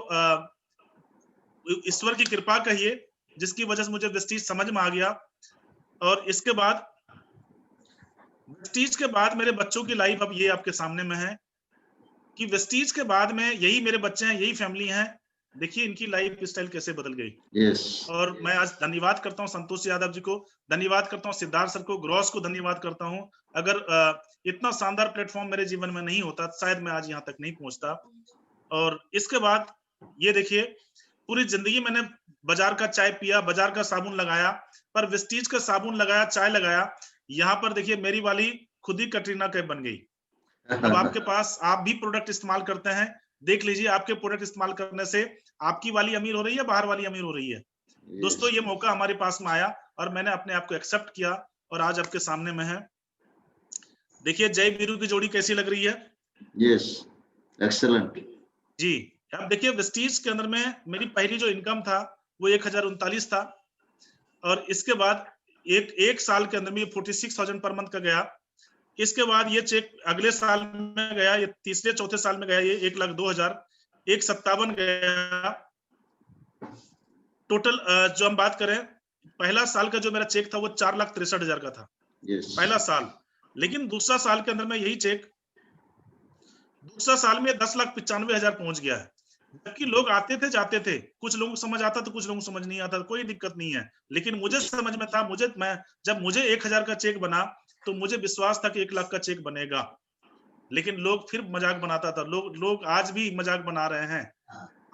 ईश्वर की कृपा कहिए, जिसकी वजह से मुझे वेस्टीज समझ में आ गया। और इसके बाद वेस्टीज के बाद मेरे बच्चों की लाइफ अब ये आपके सामने में है कि वेस्टीज के बाद में यही मेरे बच्चे हैं, यही फैमिली है। देखिए इनकी लाइफ स्टाइल कैसे बदल गई। यस। और मैं आज धन्यवाद करता हूं संतोष यादव जी को, धन्यवाद करता हूं सिद्धार्थ सर को, ग्रॉस को धन्यवाद करता हूं। अगर इतना शानदार प्लेटफॉर्म मेरे जीवन में नहीं होता, शायद मैं आज यहाँ तक नहीं पहुंचता। और इसके बाद ये देखिए, पूरी जिंदगी मैंने बाजार का चाय पिया, बाजार का साबुन लगाया, पर वेस्टीज का साबुन लगाया, चाय लगाया। यहाँ पर देखिए मेरी वाली खुद ही कटरीना कैफ बन गई। अब आपके पास, आप भी प्रोडक्ट इस्तेमाल करते हैं, देख लीजिए आपके प्रोडक्ट इस्तेमाल करने से आपकी वाली अमीर हो रही है, बाहर वाली अमीर हो रही है। दोस्तों ये मौका हमारे पास में आया और मैंने अपने आप को एक्सेप्ट किया और आज आपके सामने में है। देखिए जय वीरू की जोड़ी कैसी लग रही है। यस, एक्सीलेंट जी। अब देखिए वेस्टीज के अंदर में मेरी पहली जो इनकम था वो 1039 था, और इसके बाद एक साल के अंदर में 46,000 पर मंथ का गया। इसके बाद ये चेक अगले साल में गया, ये तीसरे चौथे साल में गया, ये 1,02,000, 1,57 गया टोटल। जो हम बात करें, पहला साल का जो मेरा चेक था वो 4,63,000 का था, पहला साल। लेकिन दूसरा साल के अंदर में यही चेक दूसरा साल में 10,95,000 पहुंच गया है। जबकि लोग आते थे जाते थे, कुछ लोगों को समझ आता तो कुछ लोगों को समझ नहीं आता, कोई दिक्कत नहीं है। लेकिन मुझे समझ में था, जब मुझे 1,000 का चेक बना तो मुझे विश्वास था कि 1 लाख का चेक बनेगा। लेकिन लोग फिर मजाक बनाता था, लोग आज भी मजाक बना रहे हैं।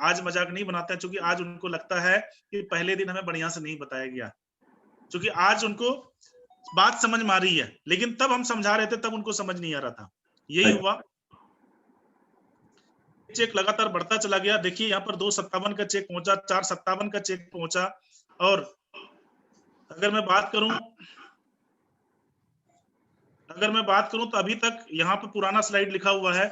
आज मजाक नहीं बनाते हैं, क्योंकि आज उनको लगता है कि पहले दिन हमें बढ़िया से नहीं बताया गया, क्योंकि आज उनको बात समझ में आ रही है। लेकिन तब हम समझा रहे थे, तब उनको समझ नहीं आ रहा था। यही हुआ, चेक लगातार बढ़ता चला गया। देखिए यहाँ पर 257 का चेक पहुंचा, 457 का चेक पहुंचा। और अगर मैं बात करूं तो अभी तक यहाँ पे पुराना स्लाइड लिखा हुआ है,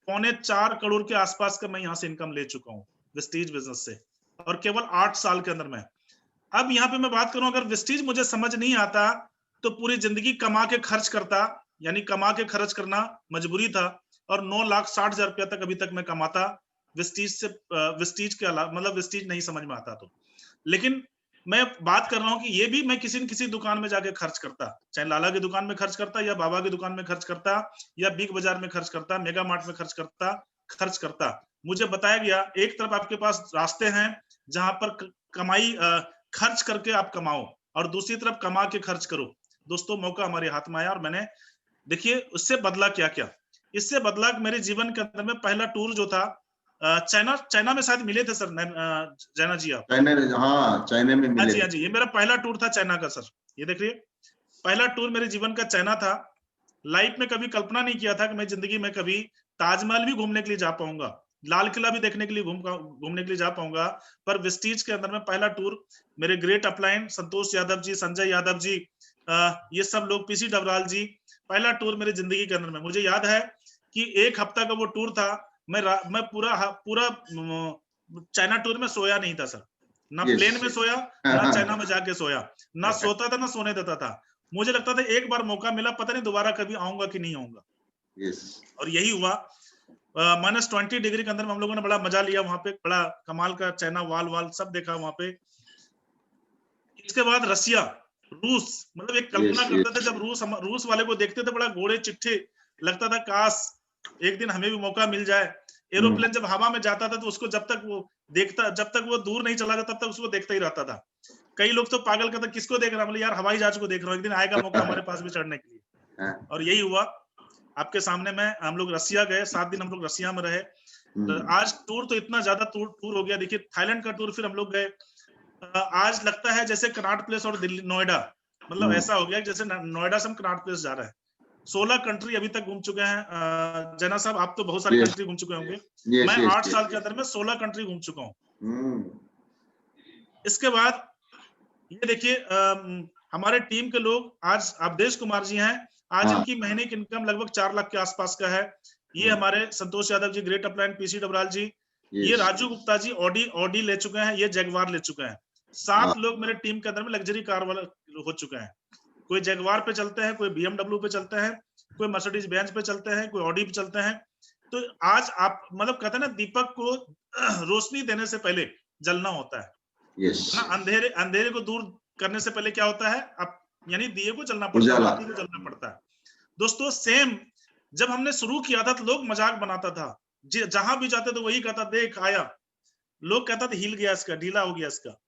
3.25 करोड़ के आसपास का मैं यहाँ से इनकम ले चुका हूँ वेस्टीज बिजनेस से, और केवल 8 साल के अंदर में। अब यहाँ पे मैं बात करूं, अगर वेस्टीज मुझे समझ नहीं आता तो पूरी जिंदगी कमा के खर्च करता, यानी कमा के खर्च करना मजबूरी था। और 9,60,000 रुपया तक अभी तक मैं कमाता वेस्टीज के अलावा, मतलब वेस्टीज नहीं समझ में आता तो। लेकिन मैं बात कर रहा हूँ कि ये भी मैं किसी न किसी दुकान में जाके खर्च करता, चाहे लाला की दुकान में खर्च करता, या बाबा की दुकान में खर्च करता, या बिग बाजार में खर्च करता, मेगा मार्ट में खर्च करता। मुझे बताया गया एक तरफ आपके पास रास्ते हैं जहां पर कमाई खर्च करके आप कमाओ, और दूसरी तरफ कमा के खर्च करो। दोस्तों मौका हमारे हाथ में आया, और मैंने देखिए उससे बदला क्या क्या। इससे बदला मेरे जीवन के अंदर में पहला टूर जो था चाइना में शायद मिले थे सर जैना जी आप। चाइना में हाँ मिले जी, हाँ जी, ये मेरा पहला टूर था चाइना का सर। ये देखिए पहला टूर मेरे जीवन का चाइना था। लाइफ में कभी कल्पना नहीं किया था कि मैं जिंदगी में कभी ताजमहल भी घूमने के लिए जा पाऊंगा, लाल किला भी देखने के लिए घूमने के लिए जा पाऊंगा। पर वेस्टीज के अंदर में पहला टूर मेरे ग्रेट अपलाइन संतोष यादव जी, संजय यादव जी, ये सब लोग, पीसी डबराल जी, पहला टूर मेरी जिंदगी के अंदर में। मुझे याद है कि 1 हफ्ता का वो टूर था। मैं पूरा चाइना टूर में सोया नहीं था सर, ना प्लेन में सोया, ना चाइना में जाके सोया, ना सोता था ना सोने देता था। मुझे लगता था एक बार मौका मिला, पता नहीं दोबारा कभी आऊंगा कि नहीं आऊंगा। और यही हुआ। -20 डिग्री के अंदर में हम लोगों ने बड़ा मजा लिया वहां पे, बड़ा कमाल का चाइना वाल सब देखा वहां पे। इसके बाद रसिया, रूस, मतलब एक कल्पना करते थे जब रूस वाले को देखते थे, बड़ा घोड़े चिट्ठे लगता था, काश एक दिन हमें भी मौका मिल जाए। एरोप्लेन जब हवा में जाता था तो उसको जब तक वो दूर नहीं चला जाता तब तक उसको देखता ही रहता था। कई लोग तो पागल कहते किसको देख रहा है, यार हवाई जहाज को देख रहा हूँ, एक दिन आएगा मौका हमारे पास भी चढ़ने के लिए। और यही हुआ आपके सामने में। हम लोग रसिया गए, 7 दिन हम लोग रसिया में रहे। आज टूर तो इतना ज्यादा टूर हो गया। देखिए थाईलैंड का टूर फिर हम लोग गए। आज लगता है जैसे कनॉट प्लेस और दिल्ली नोएडा, मतलब ऐसा हो गया जैसे नोएडा से हम कनॉट प्लेस जा रहे हैं। 16 कंट्री अभी तक घूम चुके हैं। जना साहब आप तो बहुत सारी कंट्री घूम चुके होंगे। मैं 8 साल के अंदर में 16 कंट्री घूम चुका हूँ। इसके बाद ये देखिए हमारे टीम के लोग, आज अवधेश कुमार जी हैं, आज इनकी महीने की इनकम लगभग 4 लाख के आसपास का है। ये हमारे Santosh Yadav ji, great upline, PC Dabral जी, ये राजू गुप्ता जी ऑडी ले चुके हैं, ये जगवार ले चुके हैं। 7 लोग मेरे टीम के अंदर में लग्जरी कार वाले हो चुके हैं। कोई जगवार पे चलते हैं, कोई BMW पे चलते हैं, कोई मर्सिडीज बेंज पे चलते हैं, कोई ऑडी पे चलते हैं। तो आज आप मतलब कहते हैं ना, दीपक को रोशनी देने से पहले जलना होता है ना, अंधेरे को दूर करने से पहले क्या होता है, आप यानी दिए को जलना पड़ता है, बाती को जलना पड़ता है। दोस्तों सेम जब हमने शुरू किया था तो लोग मजाक बनाता था, जहां भी जाते तो वही कहता, देख आया। लोग कहता था हिल गया इसका, ढीला हो गया इसका,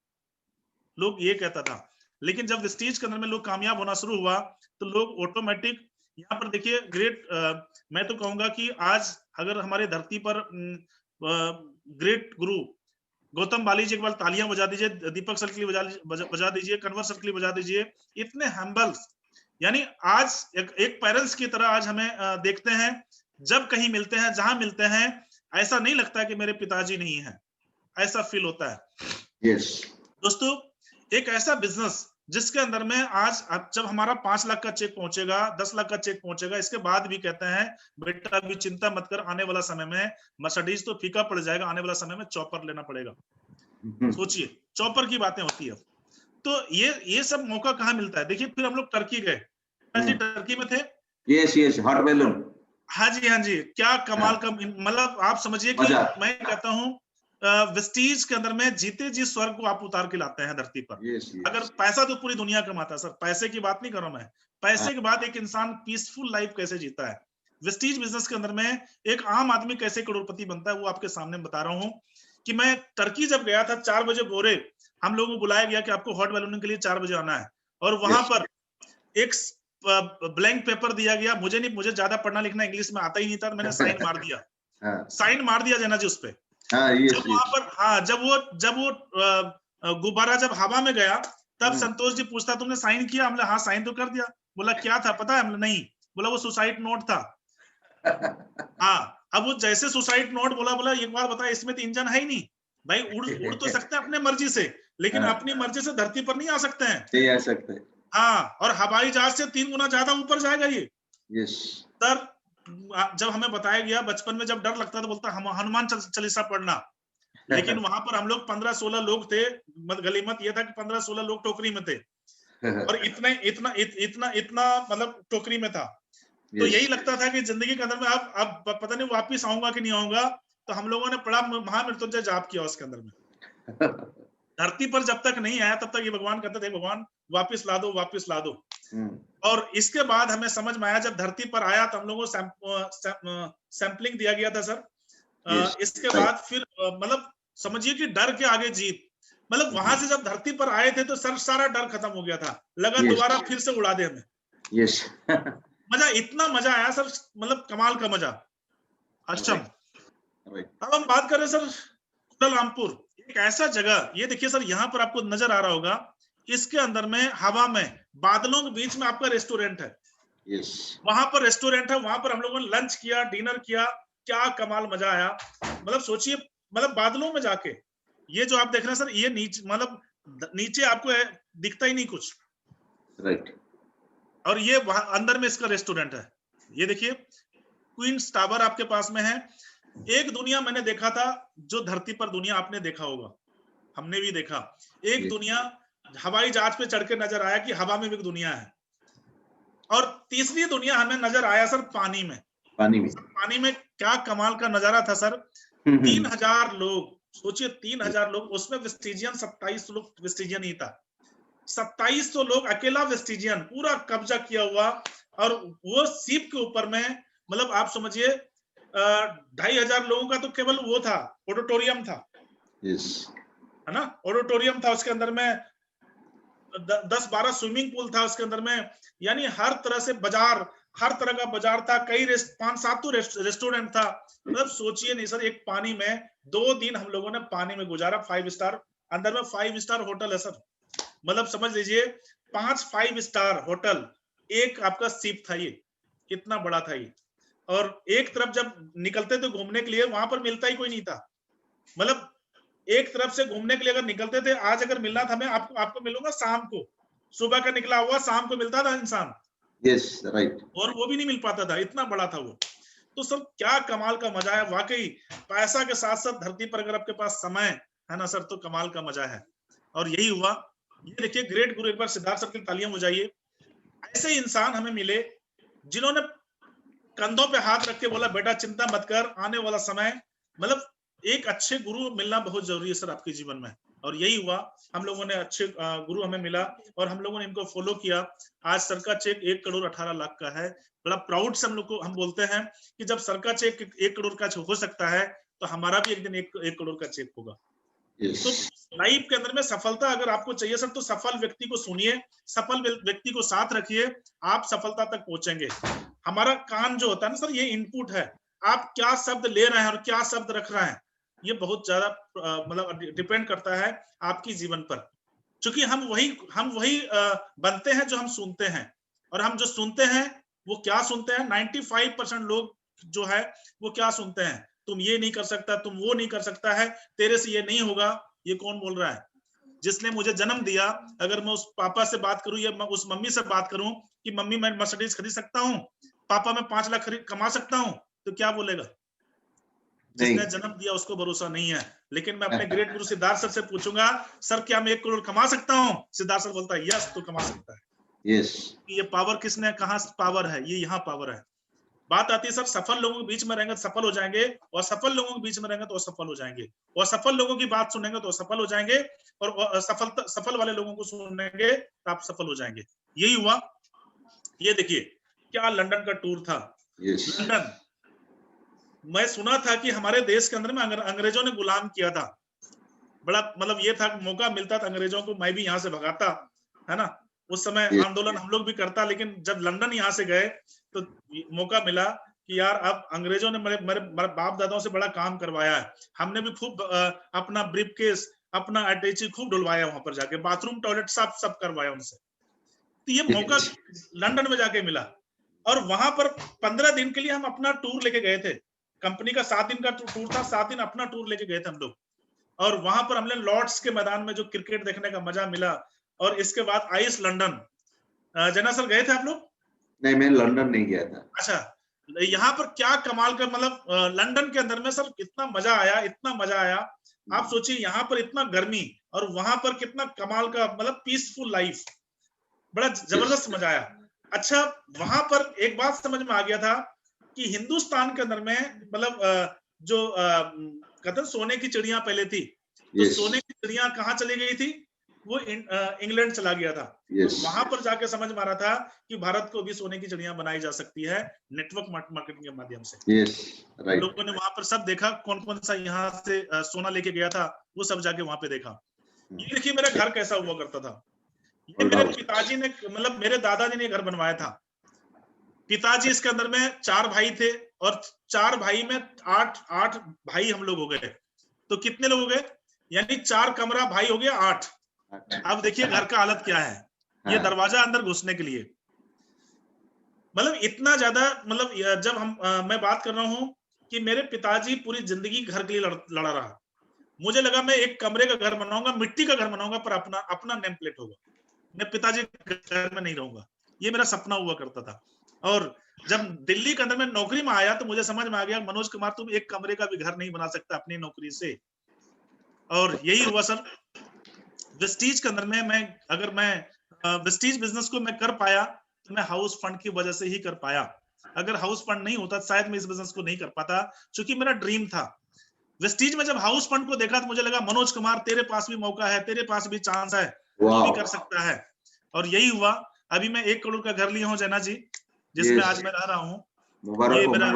लोग ये कहता था। लेकिन जब स्टेज के अंदर में लोग कामयाब होना शुरू हुआ तो लोग ऑटोमेटिक, यहाँ पर देखिए ग्रेट, मैं तो कहूंगा कि आज अगर हमारे धरती पर ग्रेट गुरु गौतम बाली जी एक बार तालियां बजा दीजिए, दीपक सर के लिए बजा दीजिए, कन्वर सर के लिए बजा दीजिए। इतने हम्बल, यानी आज एक पेरेंट्स की तरह आज हमें देखते हैं। जब कहीं मिलते हैं, जहां मिलते हैं, ऐसा नहीं लगता कि मेरे पिताजी नहीं है, ऐसा फील होता है। दोस्तों एक ऐसा बिजनेस जिसके अंदर में आज जब हमारा 5 लाख का चेक पहुंचेगा, 10 लाख का चेक पहुंचेगा, इसके बाद भी कहते हैं बेटा अभी चिंता मत कर, आने वाला समय में मर्सिडीज तो फीका पड़ जाएगा, आने वाला समय में चॉपर लेना पड़ेगा। सोचिए चॉपर की बातें होती है। तो ये सब मौका कहाँ मिलता है। देखिए फिर हम लोग टर्की गए, टर्की में थे। Yes hot balloon. हाँ जी, क्या कमाल का, मतलब आप समझिए कि मैं कहता हूँ वेस्टीज के अंदर में जीते जी स्वर्ग को आप उतार के लाते हैं धरती पर। अगर पैसा तो पूरी दुनिया कमाता है सर, पैसे की बात नहीं कर रहा मैं, पैसे के बाद एक इंसान पीसफुल लाइफ कैसे जीता है। वेस्टीज बिजनेस के अंदर में एक आम आदमी कैसे करोड़पति बनता है, वो आपके सामने बता रहा हूँ। कि मैं टर्की जब गया था 4 बजे भोरे हम लोगों को बुलाया गया कि आपको हॉट बैलूनिंग के लिए 4 बजे आना है, और वहां पर एक ब्लैंक पेपर दिया गया। मुझे ज्यादा पढ़ना लिखना इंग्लिश में आता ही नहीं था, मैंने साइन मार दिया जना जी उस पे। जब वहां पर जब वो गुब्बारा जब हवा में गया तब संतोष जी पूछता तुमने साइन किया? हमने हाँ साइन तो कर दिया। बोला क्या था पता है? हमने नहीं। बोला वो सुसाइड नोट था। हाँ, अब वो जैसे सुसाइड नोट बोला एक बार बता, इसमें तो इंजन है ही नहीं भाई, उड़ तो सकते हैं अपने मर्जी से, लेकिन अपनी मर्जी से धरती पर नहीं आ सकते हैं। नहीं आ सकते। हाँ, और हवाई जहाज से 3 गुना ज्यादा ऊपर जाएगा ये। सर जब हमें बताया गया, बचपन में जब डर लगता था बोलता हम हनुमान चालीसा पढ़ना, लेकिन वहां पर हम लोग 15-16 लोग थे। गलीमत ये था कि 15-16 लोग टोकरी में थे, और इतना मतलब टोकरी में था। तो यही लगता था कि जिंदगी के अंदर में अब पता नहीं वापिस आऊंगा कि नहीं आऊंगा। तो हम लोगों ने बड़ा महामृत्युंजय जाप किया उसके अंदर में। धरती पर जब तक नहीं आया तब तक ये भगवान कहते थे भगवान वापिस ला दो। और इसके बाद हमें समझ में आया, जब धरती पर आया तो हम लोगों को सैंपलिंग दिया गया था सर। इसके बाद फिर मतलब समझिए कि डर के आगे जीत, मतलब वहां से जब धरती पर आए थे तो सर सारा डर खत्म हो गया था, लगा दोबारा फिर से उड़ा दे हमें। मजा, इतना मजा आया सर, मतलब कमाल का मजा। अष्टम राइट। अब हम बात कर रहे हैं सर कुआलालंपुर, एक ऐसा जगह, ये देखिए सर यहाँ पर आपको नजर आ रहा होगा, इसके अंदर में हवा में बादलों के बीच में आपका रेस्टोरेंट है, यस। वहां पर रेस्टोरेंट है, वहां पर हम लोगों ने लंच किया, डिनर किया, क्या कमाल मजा आया। मतलब सोचिए, मतलब बादलों में जाके, ये जो आप देख रहे हैं सर, ये नीचे मतलब नीचे आपको दिखता ही नहीं कुछ, राइट। और ये वहां अंदर में इसका रेस्टोरेंट है। ये देखिए क्वींस टावर आपके पास में है। एक दुनिया मैंने देखा था, जो धरती पर दुनिया आपने देखा होगा, हमने भी देखा, एक Yes. दुनिया हवाई जहाज पे चढ़ के नजर आया कि हवा में भी एक दुनिया है, और तीसरी दुनिया हमें नजर आया सर पानी में। पानी में। पानी में क्या कमाल का नजारा था सर। 3000 लोग, सोचिए 3000 लोग, उसमें वेस्टिजियन 27 लोग, वेस्टिजियन ही था, 2700 लोग, अकेला वेस्टिजियन पूरा कब्जा किया हुआ, और वो सीप के ऊपर में, मतलब आप समझिए 2500 लोगों का तो केवल वो था, ऑडिटोरियम था, यस। है ना, ऑडिटोरियम था, उसके अंदर में 10-12 स्विमिंग पूल था उसके अंदर में, यानी हर तरह से बाजार, हर तरह का बाजार था, कई 5-7 तो रेस्टोरेंट था। मतलब सोचिए नहीं सर, एक पानी में 2 दिन हम लोगों ने पानी में गुजारा, 5 स्टार, अंदर में 5 स्टार होटल है सर, मतलब समझ लीजिए 5 स्टार होटल, एक आपका सीप था, ये कितना बड़ा था ये, और एक तरफ जब निकलते थे घूमने के लिए, वहां पर मिलता ही कोई नहीं था, मतलब एक तरफ से घूमने के लिए अगर निकलते थे, आज अगर मिलना था, मैं आपको मिलूंगा शाम को, सुबह का निकला हुआ शाम को मिलता था इंसान, यस, राइट। और वो भी नहीं मिल पाता था, इतना बड़ा था वो। तो सर क्या कमाल का मजा है वाकई, पैसा के साथ साथ धरती पर अगर आपके पास समय है ना सर, तो कमाल का मजा है, और यही हुआ। ये देखिए ग्रेट गुरु, एक बार सिद्धार्थ सर की तालियां बजाइए। ऐसे इंसान हमें मिले जिन्होंने कंधों पे हाथ रख के बोला, बेटा चिंता मत कर, आने वाला समय, मतलब एक अच्छे गुरु मिलना बहुत जरूरी है सर आपके जीवन में, और यही हुआ। हम लोगों ने अच्छे गुरु हमें मिला, और हम लोगों ने इनको फॉलो किया। आज सर का चेक 1,18,00,000 का है, बड़ा प्राउड से हम लोग को हम बोलते हैं कि जब सर का चेक 1 करोड़ का हो सकता है, तो हमारा भी एक दिन 1 करोड़ का चेक होगा। यस। तो लाइफ के अंदर में सफलता अगर आपको चाहिए सर, तो सफल व्यक्ति को सुनिए, सफल व्यक्ति को साथ रखिए, आप सफलता तक पहुंचेंगे। हमारा कान जो होता है ना सर, ये इनपुट है, आप क्या शब्द ले रहे हैं और क्या शब्द रख रहे हैं, ये बहुत ज्यादा मतलब डिपेंड करता है आपकी जीवन पर, क्योंकि हम वही बनते हैं जो हम सुनते हैं, और हम जो सुनते हैं वो क्या सुनते हैं, 95% लोग जो है वो क्या सुनते हैं, तुम ये नहीं कर सकता, तुम वो नहीं कर सकता है, तेरे से ये नहीं होगा। ये कौन बोल रहा है? जिसने मुझे जन्म दिया। अगर मैं उस पापा से बात करूं या मैं उस मम्मी से बात करूं कि मम्मी मैं मर्सिडीज खरीद सकता हूं, पापा मैं 5 लाख कमा सकता हूं, तो क्या बोलेगा? जिसने जन्म दिया उसको भरोसा नहीं है। लेकिन मैं अपने ग्रेट गुरु सिद्धार्थ सर से पूछूंगा, सर क्या मैं 1 करोड़ कमा सकता हूं? सिद्धार्थ सर बोलता है यस, तो कमा सकता है। यस। ये पावर किसने, कहां पावर है? ये यहाँ पावर है। बात आती है सर, सफल लोगों के बीच में रहेंगे तो सफल हो जाएंगे, और सफल लोगों के बीच में रहेंगे तो असफल हो जाएंगे, और सफल लोगों की बात सुनेंगे तो सफल हो जाएंगे, और सफल वाले लोगों को सुनेंगे तो आप सफल हो जाएंगे। यही हुआ। ये देखिए क्या लंदन का टूर था। यस। लंदन, मैं सुना था कि हमारे देश के अंदर में अंग्रेजों ने गुलाम किया था, बड़ा मतलब ये था, मौका मिलता था अंग्रेजों को, मैं भी यहाँ से भगाता, है ना, उस समय आंदोलन हम लोग भी करता। लेकिन जब लंदन यहाँ से गए तो मौका मिला कि यार अब अंग्रेजों ने मेरे बाप दादाओं से बड़ा काम करवाया है, हमने भी खूब अपना ब्रीफकेस, अपना अटैची खूब डुलवाया, वहां पर जाके बाथरूम टॉयलेट सब करवाया उनसे। तो ये मौका लंदन में जाके मिला, और वहां पर 15 दिन के लिए हम अपना टूर लेके गए थे। कंपनी का 7 दिन का टूर था, 7 दिन अपना टूर लेके गए थे हम लोग, और वहां पर हमने लॉर्ड्स के मैदान में जो क्रिकेट देखने का मजा मिला। और इसके बाद आइस लंदन, जना सर गए थे आप लोग? नहीं, मैं लंदन नहीं गया था। अच्छा, यहाँ पर क्या कमाल का, मतलब लंदन के अंदर में सर इतना मजा आया, इतना मजा आया। आप सोचिए यहाँ पर इतना गर्मी, और वहां पर कितना कमाल का, मतलब पीसफुल लाइफ, बड़ा जबरदस्त मजा आया। अच्छा, वहां पर एक बात समझ में आ गया था कि हिंदुस्तान के अंदर में, मतलब जो कहते हैं सोने की चिड़िया पहले थी, तो सोने की चिड़िया कहाँ चली गई थी? वो इंग्लैंड चला गया था। वहां पर जाके समझ में आ रहा था कि भारत को भी सोने की चिड़िया बनाई जा सकती है नेटवर्क मार्केटिंग के माध्यम से। राइट। लोगों ने वहां पर सब देखा, कौन कौन सा यहाँ से सोना लेके गया था, वो सब जाके वहां पे देखा। ये देखिए मेरा घर कैसा हुआ करता था। ये मेरे पिताजी ने, मतलब मेरे दादाजी ने घर बनवाया था। पिताजी इसके अंदर में 4 भाई थे, और 4 भाई में 8 भाई हम लोग हो गए, तो कितने लोग हो गए, यानी 4 कमरा भाई हो गया 8। अब देखिए घर का हालत क्या है, ये दरवाजा अंदर घुसने के लिए, मतलब इतना ज्यादा, मतलब जब हम मैं बात कर रहा हूं कि मेरे पिताजी पूरी जिंदगी घर के लिए लड़ा रहा। मुझे लगा मैं एक कमरे का घर बनाऊंगा, मिट्टी का घर बनाऊंगा, पर अपना अपना नेम प्लेट होगा, मैं पिताजी के घर में नहीं रहूंगा, ये मेरा सपना हुआ करता था। और जब दिल्ली के अंदर में नौकरी में आया तो मुझे समझ में आ गया, मनोज कुमार तुम एक कमरे का भी घर नहीं बना सकता अपनी नौकरी से। और यही हुआ सर, वेस्टीज के अंदर में मैं वेस्टीज बिजनेस को मैं कर पाया तो मैं हाउस फंड की वजह से ही कर पाया। अगर हाउस फंड नहीं होता शायद मैं इस बिजनेस को नहीं कर पाता, क्योंकि मेरा ड्रीम था। वेस्टीज में जब हाउस फंड को देखा तो मुझे लगा मनोज कुमार तेरे पास भी मौका है, तेरे पास भी चांस है, तू भी कर सकता है। और यही हुआ, अभी मैं 1 करोड़ का घर लिया हूँ जैना जी, जिसमें आज मैं रह रहा हूँ। ये मेरा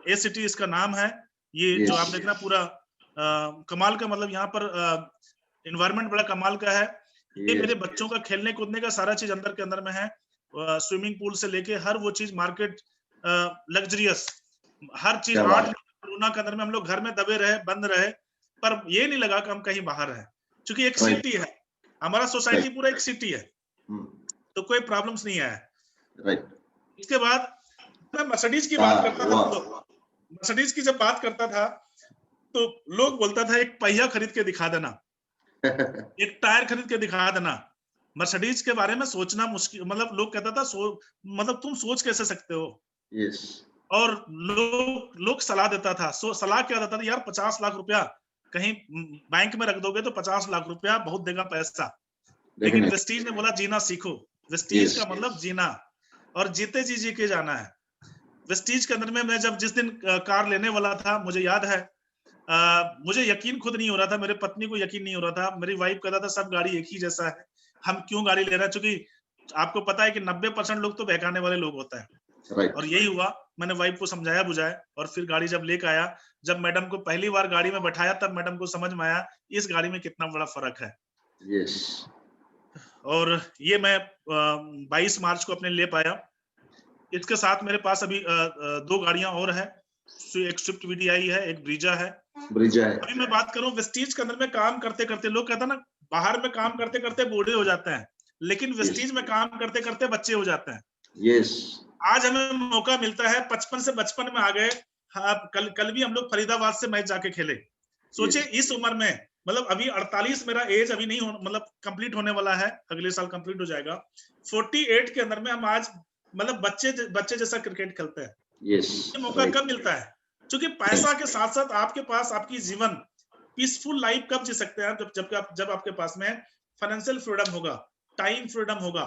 ए सिटी इसका नाम है। ये जो आप देख रहे हैं पूरा कमाल का, मतलब यहाँ पर एनवायरनमेंट बड़ा कमाल का है। ये मेरे बच्चों का खेलने कूदने का सारा चीज अंदर के अंदर में है, स्विमिंग पूल से लेके हर वो चीज, मार्केट लग्जरियस हर चीज। 8 कोरोना के अंदर में हम लोग घर में दबे रहे, बंद रहे, पर ये नहीं लगा कि हम कहीं बाहर हैं, क्योंकि एक सिटी है हमारा, सोसाइटी पूरा एक सिटी है, तो कोई प्रॉब्लम्स नहीं है। इसके बाद मैं मर्सिडीज की बात करता था, मर्सिडीज की जब बात करता था तो लोग बोलता था एक पहिया खरीद के दिखा देना, एक टायर खरीद के दिखा देना। मर्सिडीज के बारे में सोचना मुश्किल, मतलब लोग कहता था मतलब तुम सोच कैसे सकते हो। और लोग सलाह देता था, सलाह क्या देता था, यार 50 लाख रुपया कहीं बैंक में रख दोगे तो 50 लाख रुपया बहुत देगा पैसा, लेकिन वेस्टीज ने बोला जीना सीखो। वेस्टीज का मतलब जीना, और जीते जी के जाना है। वेस्टीज के अंदर में मैं जब जिस दिन कार लेने वाला था, मुझे याद है, मुझे यकीन खुद नहीं हो रहा था, मेरे पत्नी को यकीन नहीं हो रहा था। मेरी वाइफ कहता था सब गाड़ी एक ही जैसा है, हम क्यों गाड़ी ले रहे हैं, क्योंकि आपको पता है कि 90% लोग तो बहकाने वाले लोग होता है। और यही हुआ, मैंने वाइफ को समझाया बुझाया, और फिर गाड़ी जब लेकर आया, जब मैडम को पहली बार गाड़ी में बैठाया, तब मैडम को समझ में आया इस गाड़ी में कितना बड़ा फर्क है। और ये मैं 22 मार्च को अपने ले पाया। इसके साथ मेरे पास अभी 2 गाड़ियां और है, एक स्विफ्ट वीडीआई है, एक ब्रीजा है। अभी मैं बात करूं वेस्टीज के अंदर में काम करते करते, लोग कहते हैं ना बाहर में काम करते करते बूढ़े हो जाते हैं, लेकिन वेस्टीज में काम करते करते बच्चे हो जाते हैं। आज हमें मौका मिलता है, 55 से बचपन में आ गए। कल भी हम लोग फरीदाबाद से मैच जाके खेले। सोचे इस उम्र में, मतलब अभी 48 मेरा एज अभी नहीं मतलब कंप्लीट होने वाला है, अगले साल कंप्लीट हो जाएगा। 48 के अंदर में हम आज मतलब बच्चे जैसा क्रिकेट खेलते हैं। ये मौका कब मिलता है, क्योंकि पैसा के साथ साथ आपके पास आपकी जीवन पीसफुल लाइफ कब जी सकते हैं, जब आपके पास में फाइनेंशियल फ्रीडम होगा, टाइम फ्रीडम होगा,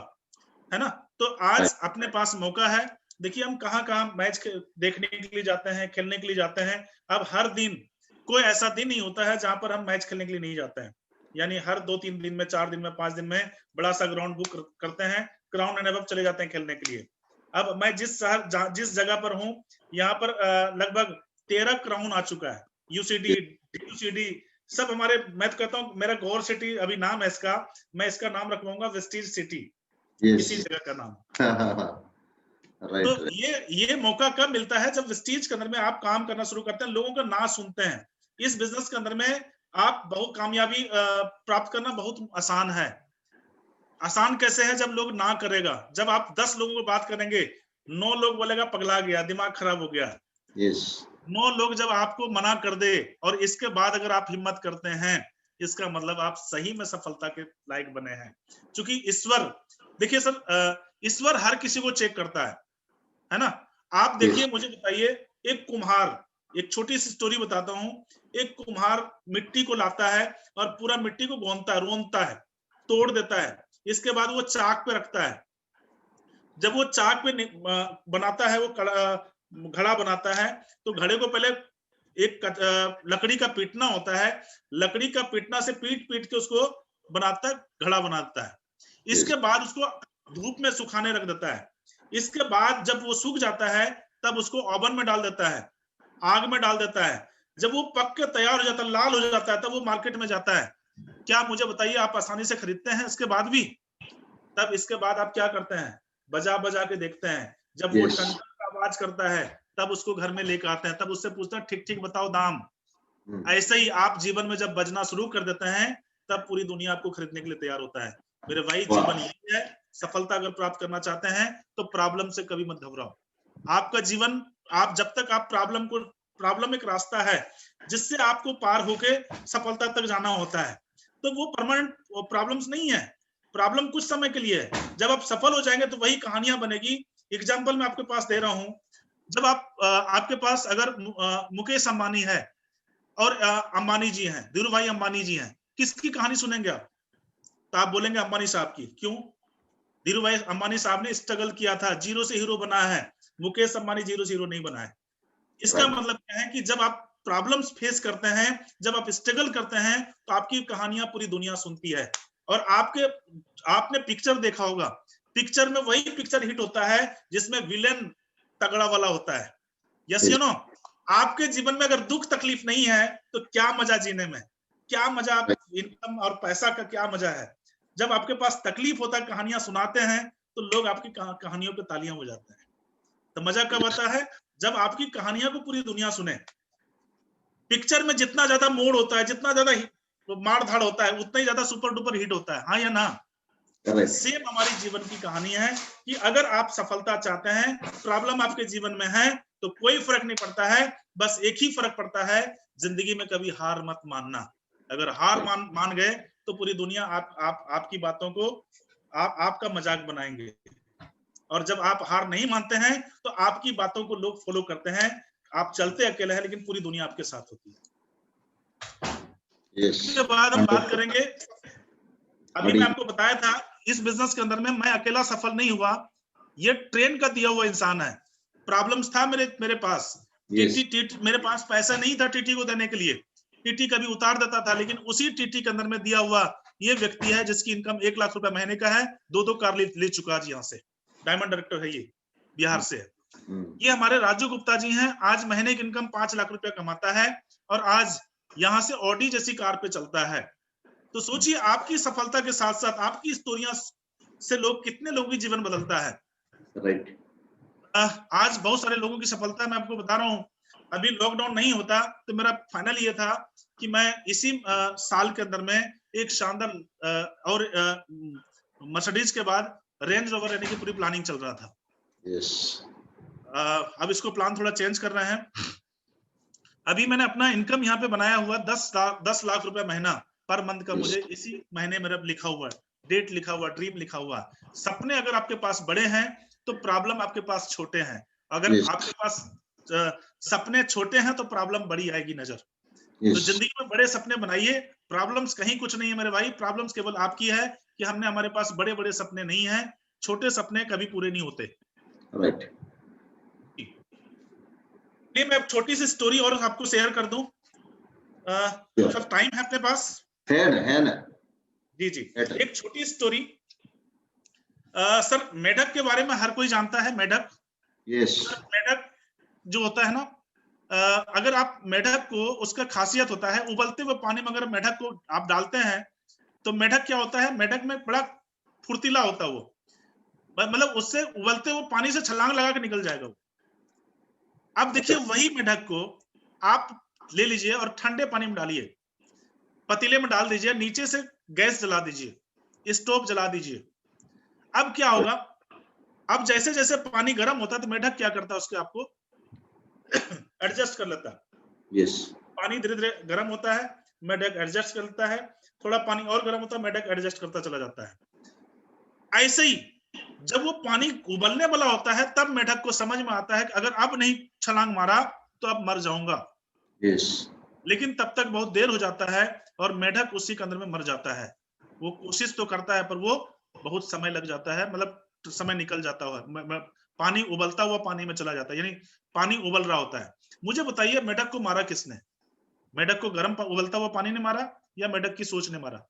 है ना। तो आज अपने पास मौका है। देखिए हम कहाँ मैच देखने के लिए जाते हैं, खेलने के लिए जाते हैं। अब हर दिन कोई ऐसा दिन नहीं होता है जहां पर हम मैच खेलने के लिए नहीं जाते हैं, यानी हर 2-3 दिन में, 4 दिन में, 5 दिन में बड़ा सा ग्राउंड बुक करते हैं, ग्राउंड एंड अब चले जाते हैं खेलने के लिए। अब मैं जिस जगह पर हूँ, यहाँ पर लगभग 13 क्राउन आ चुका है, यूसीडी, डीयूसीडी सब हमारे। मैं तो कहता हूँ मेरा गौर सिटी अभी नाम है इसका, मैं इसका नाम रखवाऊंगा वेस्टीज सिटी, इसी जगह का नाम। तो ये मौका कब मिलता है, जब वेस्टीज के अंदर में आप काम करना शुरू करते हैं, लोगों का ना सुनते हैं। इस बिजनेस के अंदर में आप बहुत कामयाबी प्राप्त करना बहुत आसान है। आसान कैसे है, जब लोग ना करेगा, जब आप 10 लोगों को बात करेंगे, 9 लोग बोलेगा पगला गया, दिमाग खराब हो गया। 9 लोग जब आपको मना कर दे और इसके बाद अगर आप हिम्मत करते हैं, इसका मतलब आप सही में सफलता के लायक बने हैं। क्योंकि ईश्वर, देखिए सर, ईश्वर हर किसी को चेक करता है ना। आप देखिए, मुझे बताइए, एक कुम्हार, एक छोटी सी स्टोरी बताता हूं। एक कुम्हार मिट्टी को लाता है और पूरा मिट्टी को गोंदता है, रोनता है, तोड़ देता है, इसके बाद वो चाक पे रखता है। जब वो चाक पे बनाता है, वो घड़ा बनाता है, तो घड़े को पहले एक लकड़ी का पीटना होता है, लकड़ी का पीटना से पीट के उसको बनाता है, घड़ा बनाता है। इसके बाद उसको धूप में सुखाने रख देता है। इसके बाद जब वो सूख जाता है, तब उसको ओवन में डाल देता है, आग में डाल देता है। जब वो पक के तैयार हो जाता है, लाल हो जाता है, तब वो मार्केट में जाता है। क्या मुझे बताइए, आप आसानी से खरीदते हैं इसके बाद भी? तब इसके बाद आप क्या करते हैं, बजा बजा के देखते हैं। जब वो टन का आवाज करता है, तब उसको घर में लेकर आते हैं, तब उससे पूछते हैं ठीक ठीक बताओ दाम। ऐसे ही आप जीवन में जब बजना शुरू कर देते हैं, तब पूरी दुनिया आपको खरीदने के लिए तैयार होता है। मेरे भाई, जीवन यही है। सफलता अगर प्राप्त करना चाहते हैं तो प्रॉब्लम से कभी मत घबराओ। आपका जीवन, आप जब तक आप प्रॉब्लम एक रास्ता है जिससे आपको पार होके सफलता तक जाना होता है, तो वो परमानेंट प्रॉब्लम्स नहीं है। प्रॉब्लम कुछ समय के लिए है। जब आप सफल हो जाएंगे तो वही कहानियां बनेगी। एग्जाम्पल मैं आपके पास दे रहा हूं। जब आपके पास अगर मुकेश अंबानी है और अंबानी जी हैं, धीरू भाई अंबानी जी हैं, किसकी कहानी सुनेंगे आप? तो आप बोलेंगे अंबानी साहब की। क्यों? धीरू भाई अंबानी साहब ने स्ट्रगल किया था, जीरो से हीरो बना है। मुकेश अंबानी जीरो से हीरो नहीं बना है। इसका मतलब क्या है कि जब आप प्रॉब्लम्स फेस करते हैं, जब आप स्ट्रगल करते हैं, तो आपकी कहानियां पूरी दुनिया सुनती है। और आपने पिक्चर देखा होगा, पिक्चर में वही पिक्चर हिट होता है जिसमें विलेन तगड़ा वाला होता है। Yes you know. आपके जीवन में अगर दुख तकलीफ नहीं है तो क्या मजा जीने में, क्या मजा इनकम और पैसा का क्या मजा है। जब आपके पास तकलीफ होता है, कहानियां सुनाते हैं, तो लोग आपकी कहानियों पे तालियां बजाते हैं। तो मजा कब आता है? जब आपकी कहानियां को पूरी दुनिया सुने। पिक्चर में जितना ज्यादा मोड़ होता है, जितना ज्यादा मार धाड़ होता है, उतना ही ज्यादा सुपर डुपर हिट होता है। हाँ या ना? सेम हमारी जीवन की कहानी है कि अगर आप सफलता चाहते हैं, प्रॉब्लम आपके जीवन में है, तो कोई फर्क नहीं पड़ता है। बस एक ही फर्क पड़ता है, जिंदगी में कभी हार मत मानना। अगर हार मान गए तो पूरी दुनिया आपकी बातों को आपका मजाक बनाएंगे। और जब आप हार नहीं मानते हैं तो आपकी बातों को लोग फॉलो करते हैं। आप चलते अकेले हैं, लेकिन पूरी दुनिया आपके साथ होती है। इसके बाद हम बात करेंगे, अभी मैं आपको बताया था इस बिजनेस के अंदर में मैं अकेला सफल नहीं हुआ, ये ट्रेन का दिया हुआ इंसान है। प्रॉब्लम्स था मेरे पास। मेरे पास पैसा नहीं था टीटी को देने के लिए। टीटी कभी उतार देता था, लेकिन उसी टीटी के अंदर में दिया हुआ ये व्यक्ति है जिसकी इनकम 1 लाख रुपए महीने का है। 2 कार ले चुका है यहाँ से। डायमंड डायरेक्टर है ये, बिहार से। ये हमारे राजू गुप्ता जी हैं। आज महीने की इनकम 5 लाख रुपया कमाता है और आज यहाँ से ऑडी जैसी कार पे चलता है। तो सोचिए, आपकी सफलता के साथ साथ आपकी स्टोरियां से लोग कितने लोगों की जीवन बदलता है। राइट। आज बहुत सारे लोगों की सफलता मैं आपको बता रहा हूँ। अभी लॉकडाउन नहीं होता तो मेरा फाइनल ये था कि मैं इसी साल के अंदर में एक शानदार और मर्सिडीज के बाद रेंज रोवर लेने की पूरी प्लानिंग चल रहा था। यस। अब इसको प्लान थोड़ा चेंज कर रहे हैं। अभी मैंने अपना इनकम यहाँ पे बनाया हुआ 10 लाख रुपए महीना पर मंथ का। मुझे इसी महीने मेरा लिखा हुआ है, डेट लिखा हुआ, ड्रीम लिखा हुआ। सपने अगर आपके पास बड़े हैं तो प्रॉब्लम आपके पास छोटे हैं। अगर आपके पास सपने छोटे हैं तो प्रॉब्लम बड़ी आएगी नजर। तो जिंदगी में बड़े सपने बनाइए। प्रॉब्लम्स कहीं कुछ नहीं है मेरे भाई। प्रॉब्लम्स केवल आपकी है कि हमारे पास बड़े बड़े सपने नहीं है। छोटे सपने कभी पूरे नहीं होते। राइट। मैं एक छोटी सी स्टोरी और आपको शेयर कर दूं। सब टाइम है अपने पास? है ना। जी जी, एक छोटी स्टोरी। सर, मेढक के बारे में हर कोई जानता है। मेढक, यस। मेढक जो होता है ना, अगर आप मेढक को, उसका खासियत होता है उबलते हुए पानी में अगर मेढक को आप डालते हैं तो मेढक क्या होता है, मेढक में बड़ा फुर्तीला होता है वो। मतलब उससे उबलते हुए पानी से छलांग लगा के निकल जाएगा वो। अब देखिए, वही मेढक को आप ले लीजिए और ठंडे पानी में डालिए, पतीले में डाल दीजिए, नीचे से गैस जला दीजिए, स्टोव जला दीजिए। अब क्या होगा? अब जैसे जैसे पानी गर्म होता है तो मेढक क्या करता है, उसके आपको एडजस्ट कर लेता है। यस। पानी धीरे धीरे गर्म होता है, मेढक एडजस्ट कर लेता है। थोड़ा पानी और गर्म होता है, मेढक एडजस्ट करता चला जाता है। ऐसे ही जब वो पानी उबलने वाला होता है तब मेढक को समझ में आता है कि अगर अब नहीं छलांग मारा तो अब मर जाऊंगा। यस। लेकिन तब तक बहुत देर हो जाता है और मेढक उसी के अंदर में मर जाता है। वो कोशिश तो करता है पर वो बहुत समय लग जाता है, मतलब समय निकल जाता है। पानी उबलता हुआ पानी में चला जाता है, यानी पानी उबल रहा होता है। मुझे बताइए, मेढक को मारा किसने? मेढक को गर्म उबलता हुआ पानी ने मारा या मेढक की सोच ने मारा?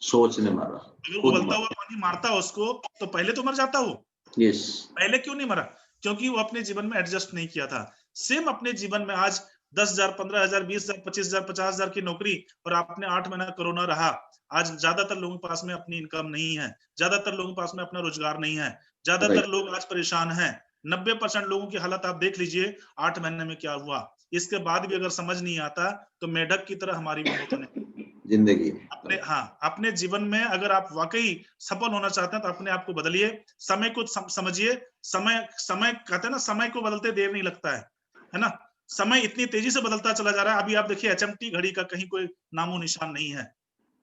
सोच ने मारा। अगर उबलता हुआ पानी मारता उसको तो पहले तो मर जाता वो। यस। पहले क्यों नहीं मरा? क्योंकि वो अपने जीवन में एडजस्ट नहीं किया था। सेम अपने जीवन में आज 10,000, 15,000, 20,000, 25,000, 50,000 की नौकरी और आपने 8 महीना कोरोना रहा। आज ज्यादातर लोगों के पास में अपनी इनकम नहीं है, ज्यादातर लोगों के पास में अपना रोजगार नहीं है, ज्यादातर लोग आज परेशान हैं। 90% लोगों की हालत आप देख लीजिए 8 महीने में क्या हुआ। इसके बाद भी अगर समझ नहीं आता तो मेढक की तरह हमारी भी मौत होने जिंदगी। अपने जीवन में अगर आप वाकई सफल होना चाहते हैं तो अपने आप को बदलिए, समय को समझिए। समय कहते हैं ना, समय को बदलते देर नहीं लगता है ना। समय इतनी तेजी से बदलता चला जा रहा है। अभी आप देखिए एचएमटी घड़ी का कहीं कोई नामो निशान नहीं है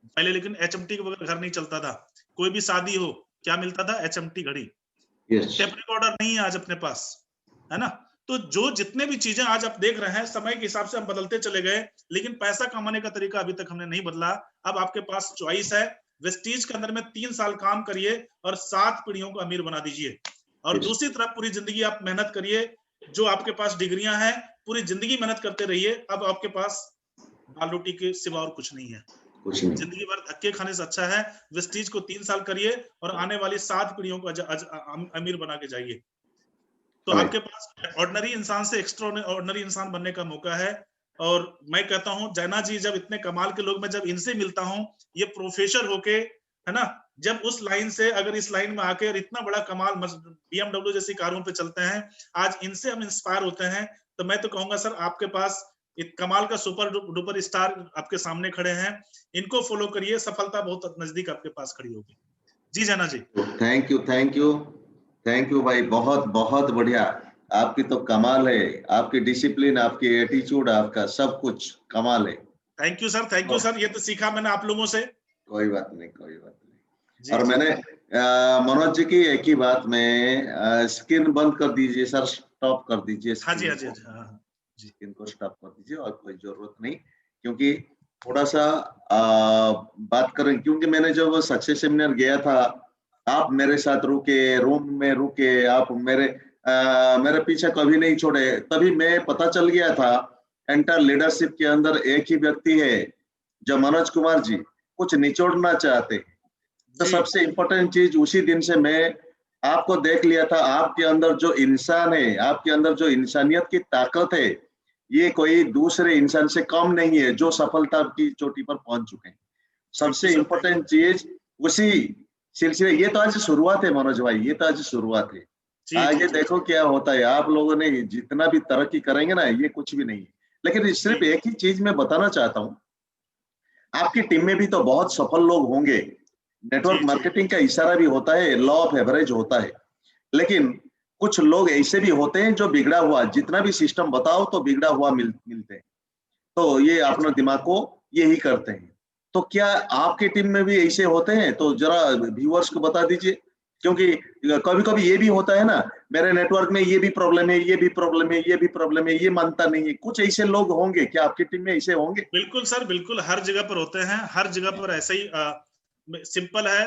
पहले, लेकिन एचएमटी के बगैर घर नहीं चलता था। कोई भी शादी हो क्या मिलता था? एचएमटी घड़ी। यस, टेप रिकॉर्डर नहीं है आज अपने पास, है ना। तो जो जितने भी चीजें आज आप देख रहे हैं समय के हिसाब से हम बदलते चले गए, लेकिन पैसा कमाने का तरीका अभी तक हमने नहीं बदला। अब आपके पास चॉइस है, वेस्टीज के अंदर में 3 साल काम करिए और 7 पीढ़ियों को अमीर बना दीजिए, और Yes. दूसरी तरफ पूरी जिंदगी आप मेहनत करिए। जो आपके पास डिग्रियां हैं पूरी जिंदगी मेहनत करते रहिए। अब आपके पास दाल रोटी के सिवा और कुछ नहीं है। कुछ नहीं। जिंदगी भर धक्के खाने से अच्छा है वेस्टीज को 3 साल करिए और आने वाली 7 पीढ़ियों को अमीर बना के जाइए। तो Right. आपके पास ऑर्डिनरी इंसान से एक्स्ट्रा ऑर्डिनरी इंसान बनने का मौका है। और मैं कहता हूं जैना जी, जब इतने कमाल के लोग, मैं जब इनसे मिलता हूं, ये प्रोफेसर होके, है ना, जब उस लाइन से अगर इस लाइन में आके और इतना बड़ा कमाल BMW जैसी कारों पे चलते हैं, आज इनसे हम इंस्पायर होते हैं। तो मैं तो कहूंगा सर, आपके पास एक कमाल का सुपर डुपर स्टार आपके सामने खड़े हैं, इनको फॉलो करिए, सफलता बहुत नजदीक आपके पास खड़ी होगी। जी Jaina ji. Thank you, thank you, thank you भाई, बहुत बहुत बढ़िया। आपकी तो कमाल है, आपकी डिसिप्लिन, आपकी एटीट्यूड, आपका सब कुछ कमाल है। Thank you sir, thank you sir. ये तो सीखा मैंने आप लोगों से। कोई बात नहीं, कोई बात नहीं। जी और जी मैंने मनोज जी की एक ही बात में, स्क्रीन बंद कर दीजिए सर, स्टॉप कर दीजिए हाँ जी, स्क्रीन हाँ जी, को, हाँ जी, हाँ जी। स्क्रीन को स्टॉप कर दीजिए, और कोई जरूरत नहीं। क्योंकि थोड़ा सा बात करें, क्योंकि मैंने जब सक्सेस सेमिनार गया था, आप मेरे साथ रुके, रूम में रुके, आप मेरे पीछे कभी नहीं छोड़े, तभी मैं पता चल गया था एंटर लीडरशिप के अंदर एक ही व्यक्ति है जो मनोज कुमार जी कुछ निचोड़ना चाहते हैं। तो जी सबसे इम्पोर्टेंट चीज उसी दिन से मैं आपको देख लिया था, आपके अंदर जो इंसान है, आपके अंदर जो इंसानियत की ताकत है, ये कोई दूसरे इंसान से कम नहीं है जो सफलता की चोटी पर पहुंच चुके हैं। थैंक यू सबसे सर, थैंक इम्पोर्टेंट यू। चीज उसी सिलसिले, ये तो आज शुरुआत है मनोज भाई, ये तो आज शुरुआत है। जी जी आगे जी देखो क्या होता है, आप लोगों ने जितना भी तरक्की करेंगे ना, ये कुछ भी नहीं है। लेकिन सिर्फ जी एक ही चीज मैं बताना चाहता हूँ, आपकी टीम में भी तो बहुत सफल लोग होंगे। नेटवर्क जी जी मार्केटिंग का इशारा भी होता है, लॉ ऑफ एवरेज होता है, लेकिन कुछ लोग ऐसे भी होते हैं जो बिगड़ा हुआ, जितना भी सिस्टम बताओ तो बिगड़ा हुआ मिलते हैं। तो ये अपने दिमाग को यही करते हैं। तो क्या आपकी टीम में भी ऐसे होते हैं? तो जरा व्यूअर्स को बता दीजिए, क्योंकि कभी कभी ये भी होता है ना, मेरे नेटवर्क में ये भी प्रॉब्लम है, ये भी प्रॉब्लम है, ये भी प्रॉब्लम है, ये मानता नहीं है। कुछ ऐसे लोग होंगे, क्या आपकी टीम में ऐसे होंगे? बिल्कुल सर, बिल्कुल हर जगह पर होते हैं, हर जगह पर ऐसे ही। सिंपल है,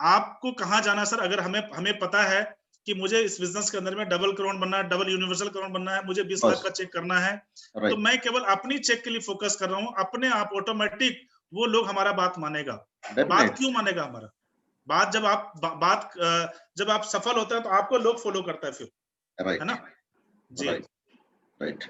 आपको कहाँ जाना सर, अगर हमें हमें पता है कि मुझे इस बिजनेस के अंदर में डबल करोड़ बनना है, डबल यूनिवर्सल करोड़ बनना है, मुझे 20 लाख बस, का चेक करना है, तो राइट, मैं केवल अपनी चेक के लिए फोकस कर रहा हूँ। अपने आप ऑटोमेटिक वो लोग हमारा बात मानेगा। बात डेफिनेट, क्यों मानेगा हमारा? बात जब आप जब आप सफल होते हैं तो आपको लोग फॉलो करता है फिर, है राइट, ना। जी राइट, राइट।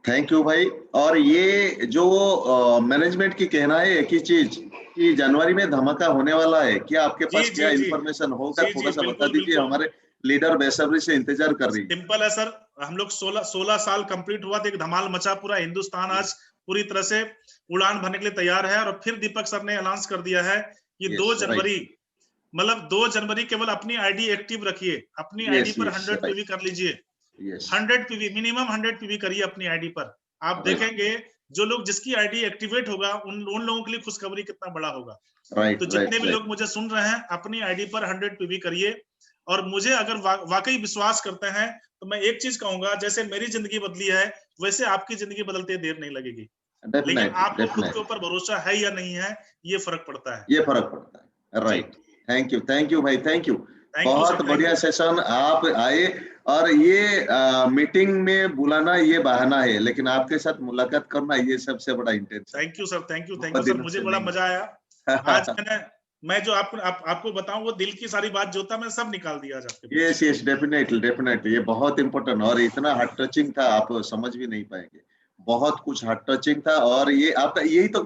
थैंक यू भाई। और ये जो मैनेजमेंट की कहना है एक ही चीज, कि जनवरी में धमाका होने वाला है, क्या आपके जी पास क्या जी जी इंफॉर्मेशन होगा, जी थोड़ा जी, सा बता बिल्कुल दीजिए, बिल्कुल। हमारे लीडर बेसब्री से इंतजार कर रही है। सिंपल है सर, हम लोग 16 साल कंप्लीट हुआ तो एक धमाल मचा, पूरा हिंदुस्तान आज पूरी तरह से उड़ान भरने के लिए तैयार है। और फिर दीपक सर ने अनाउंस कर दिया है कि यस, 2 राइट, जनवरी, मतलब 2 जनवरी केवल अपनी आईडी एक्टिव रखिए, अपनी आईडी यस, पर यस, 100 पीवी राइट, कर लीजिए। यस, 100 पीवी, मिनिमम 100 पीवी करिए अपनी आईडी पर। आप राइट, देखेंगे जो लोग, जिसकी आईडी एक्टिवेट होगा, उन लोगों के लिए खुशखबरी कितना बड़ा होगा। तो राइट, जितने राइट, भी राइट, लोग मुझे सुन रहे हैं, अपनी आईडी पर 100 पीवी करिए। और मुझे अगर वाकई विश्वास करते हैं तो मैं एक चीज कहूंगा, जैसे मेरी जिंदगी बदली है वैसे आपकी जिंदगी बदलते देर नहीं लगेगी। लेकिन डेफिनेटली, आपको खुद के डेफिनेटली, ऊपर भरोसा है या नहीं है, ये फर्क पड़ता है। ये फर्क पड़ता है, जी, राइट। थैंक यू भाई, thank you. Thank you sir, बहुत थैंक बढ़िया यू। सेशन आप आए। और ये मीटिंग में बुलाना ये बहाना है, लेकिन आपके साथ मुलाकात करना ये सबसे बड़ा इंटेंशन है। Thank you sir, thank you, thank बहुत यू सर, दिनों मुझे से बड़ा नहीं मजा आया। आज मिला। मैं जो आपको बताऊं, वो दिल की सारी बात जो था मैं सब निकाल दिया आज आपके बीच। यस, यस, डेफिनेटली, डेफिनेटली, ये बहुत इंपॉर्टेंट और इतना हार्ट टचिंग था, आप समझ भी नहीं पाएंगे। बहुत कुछ हार्ट टचिंग था, और ये आपका यही तो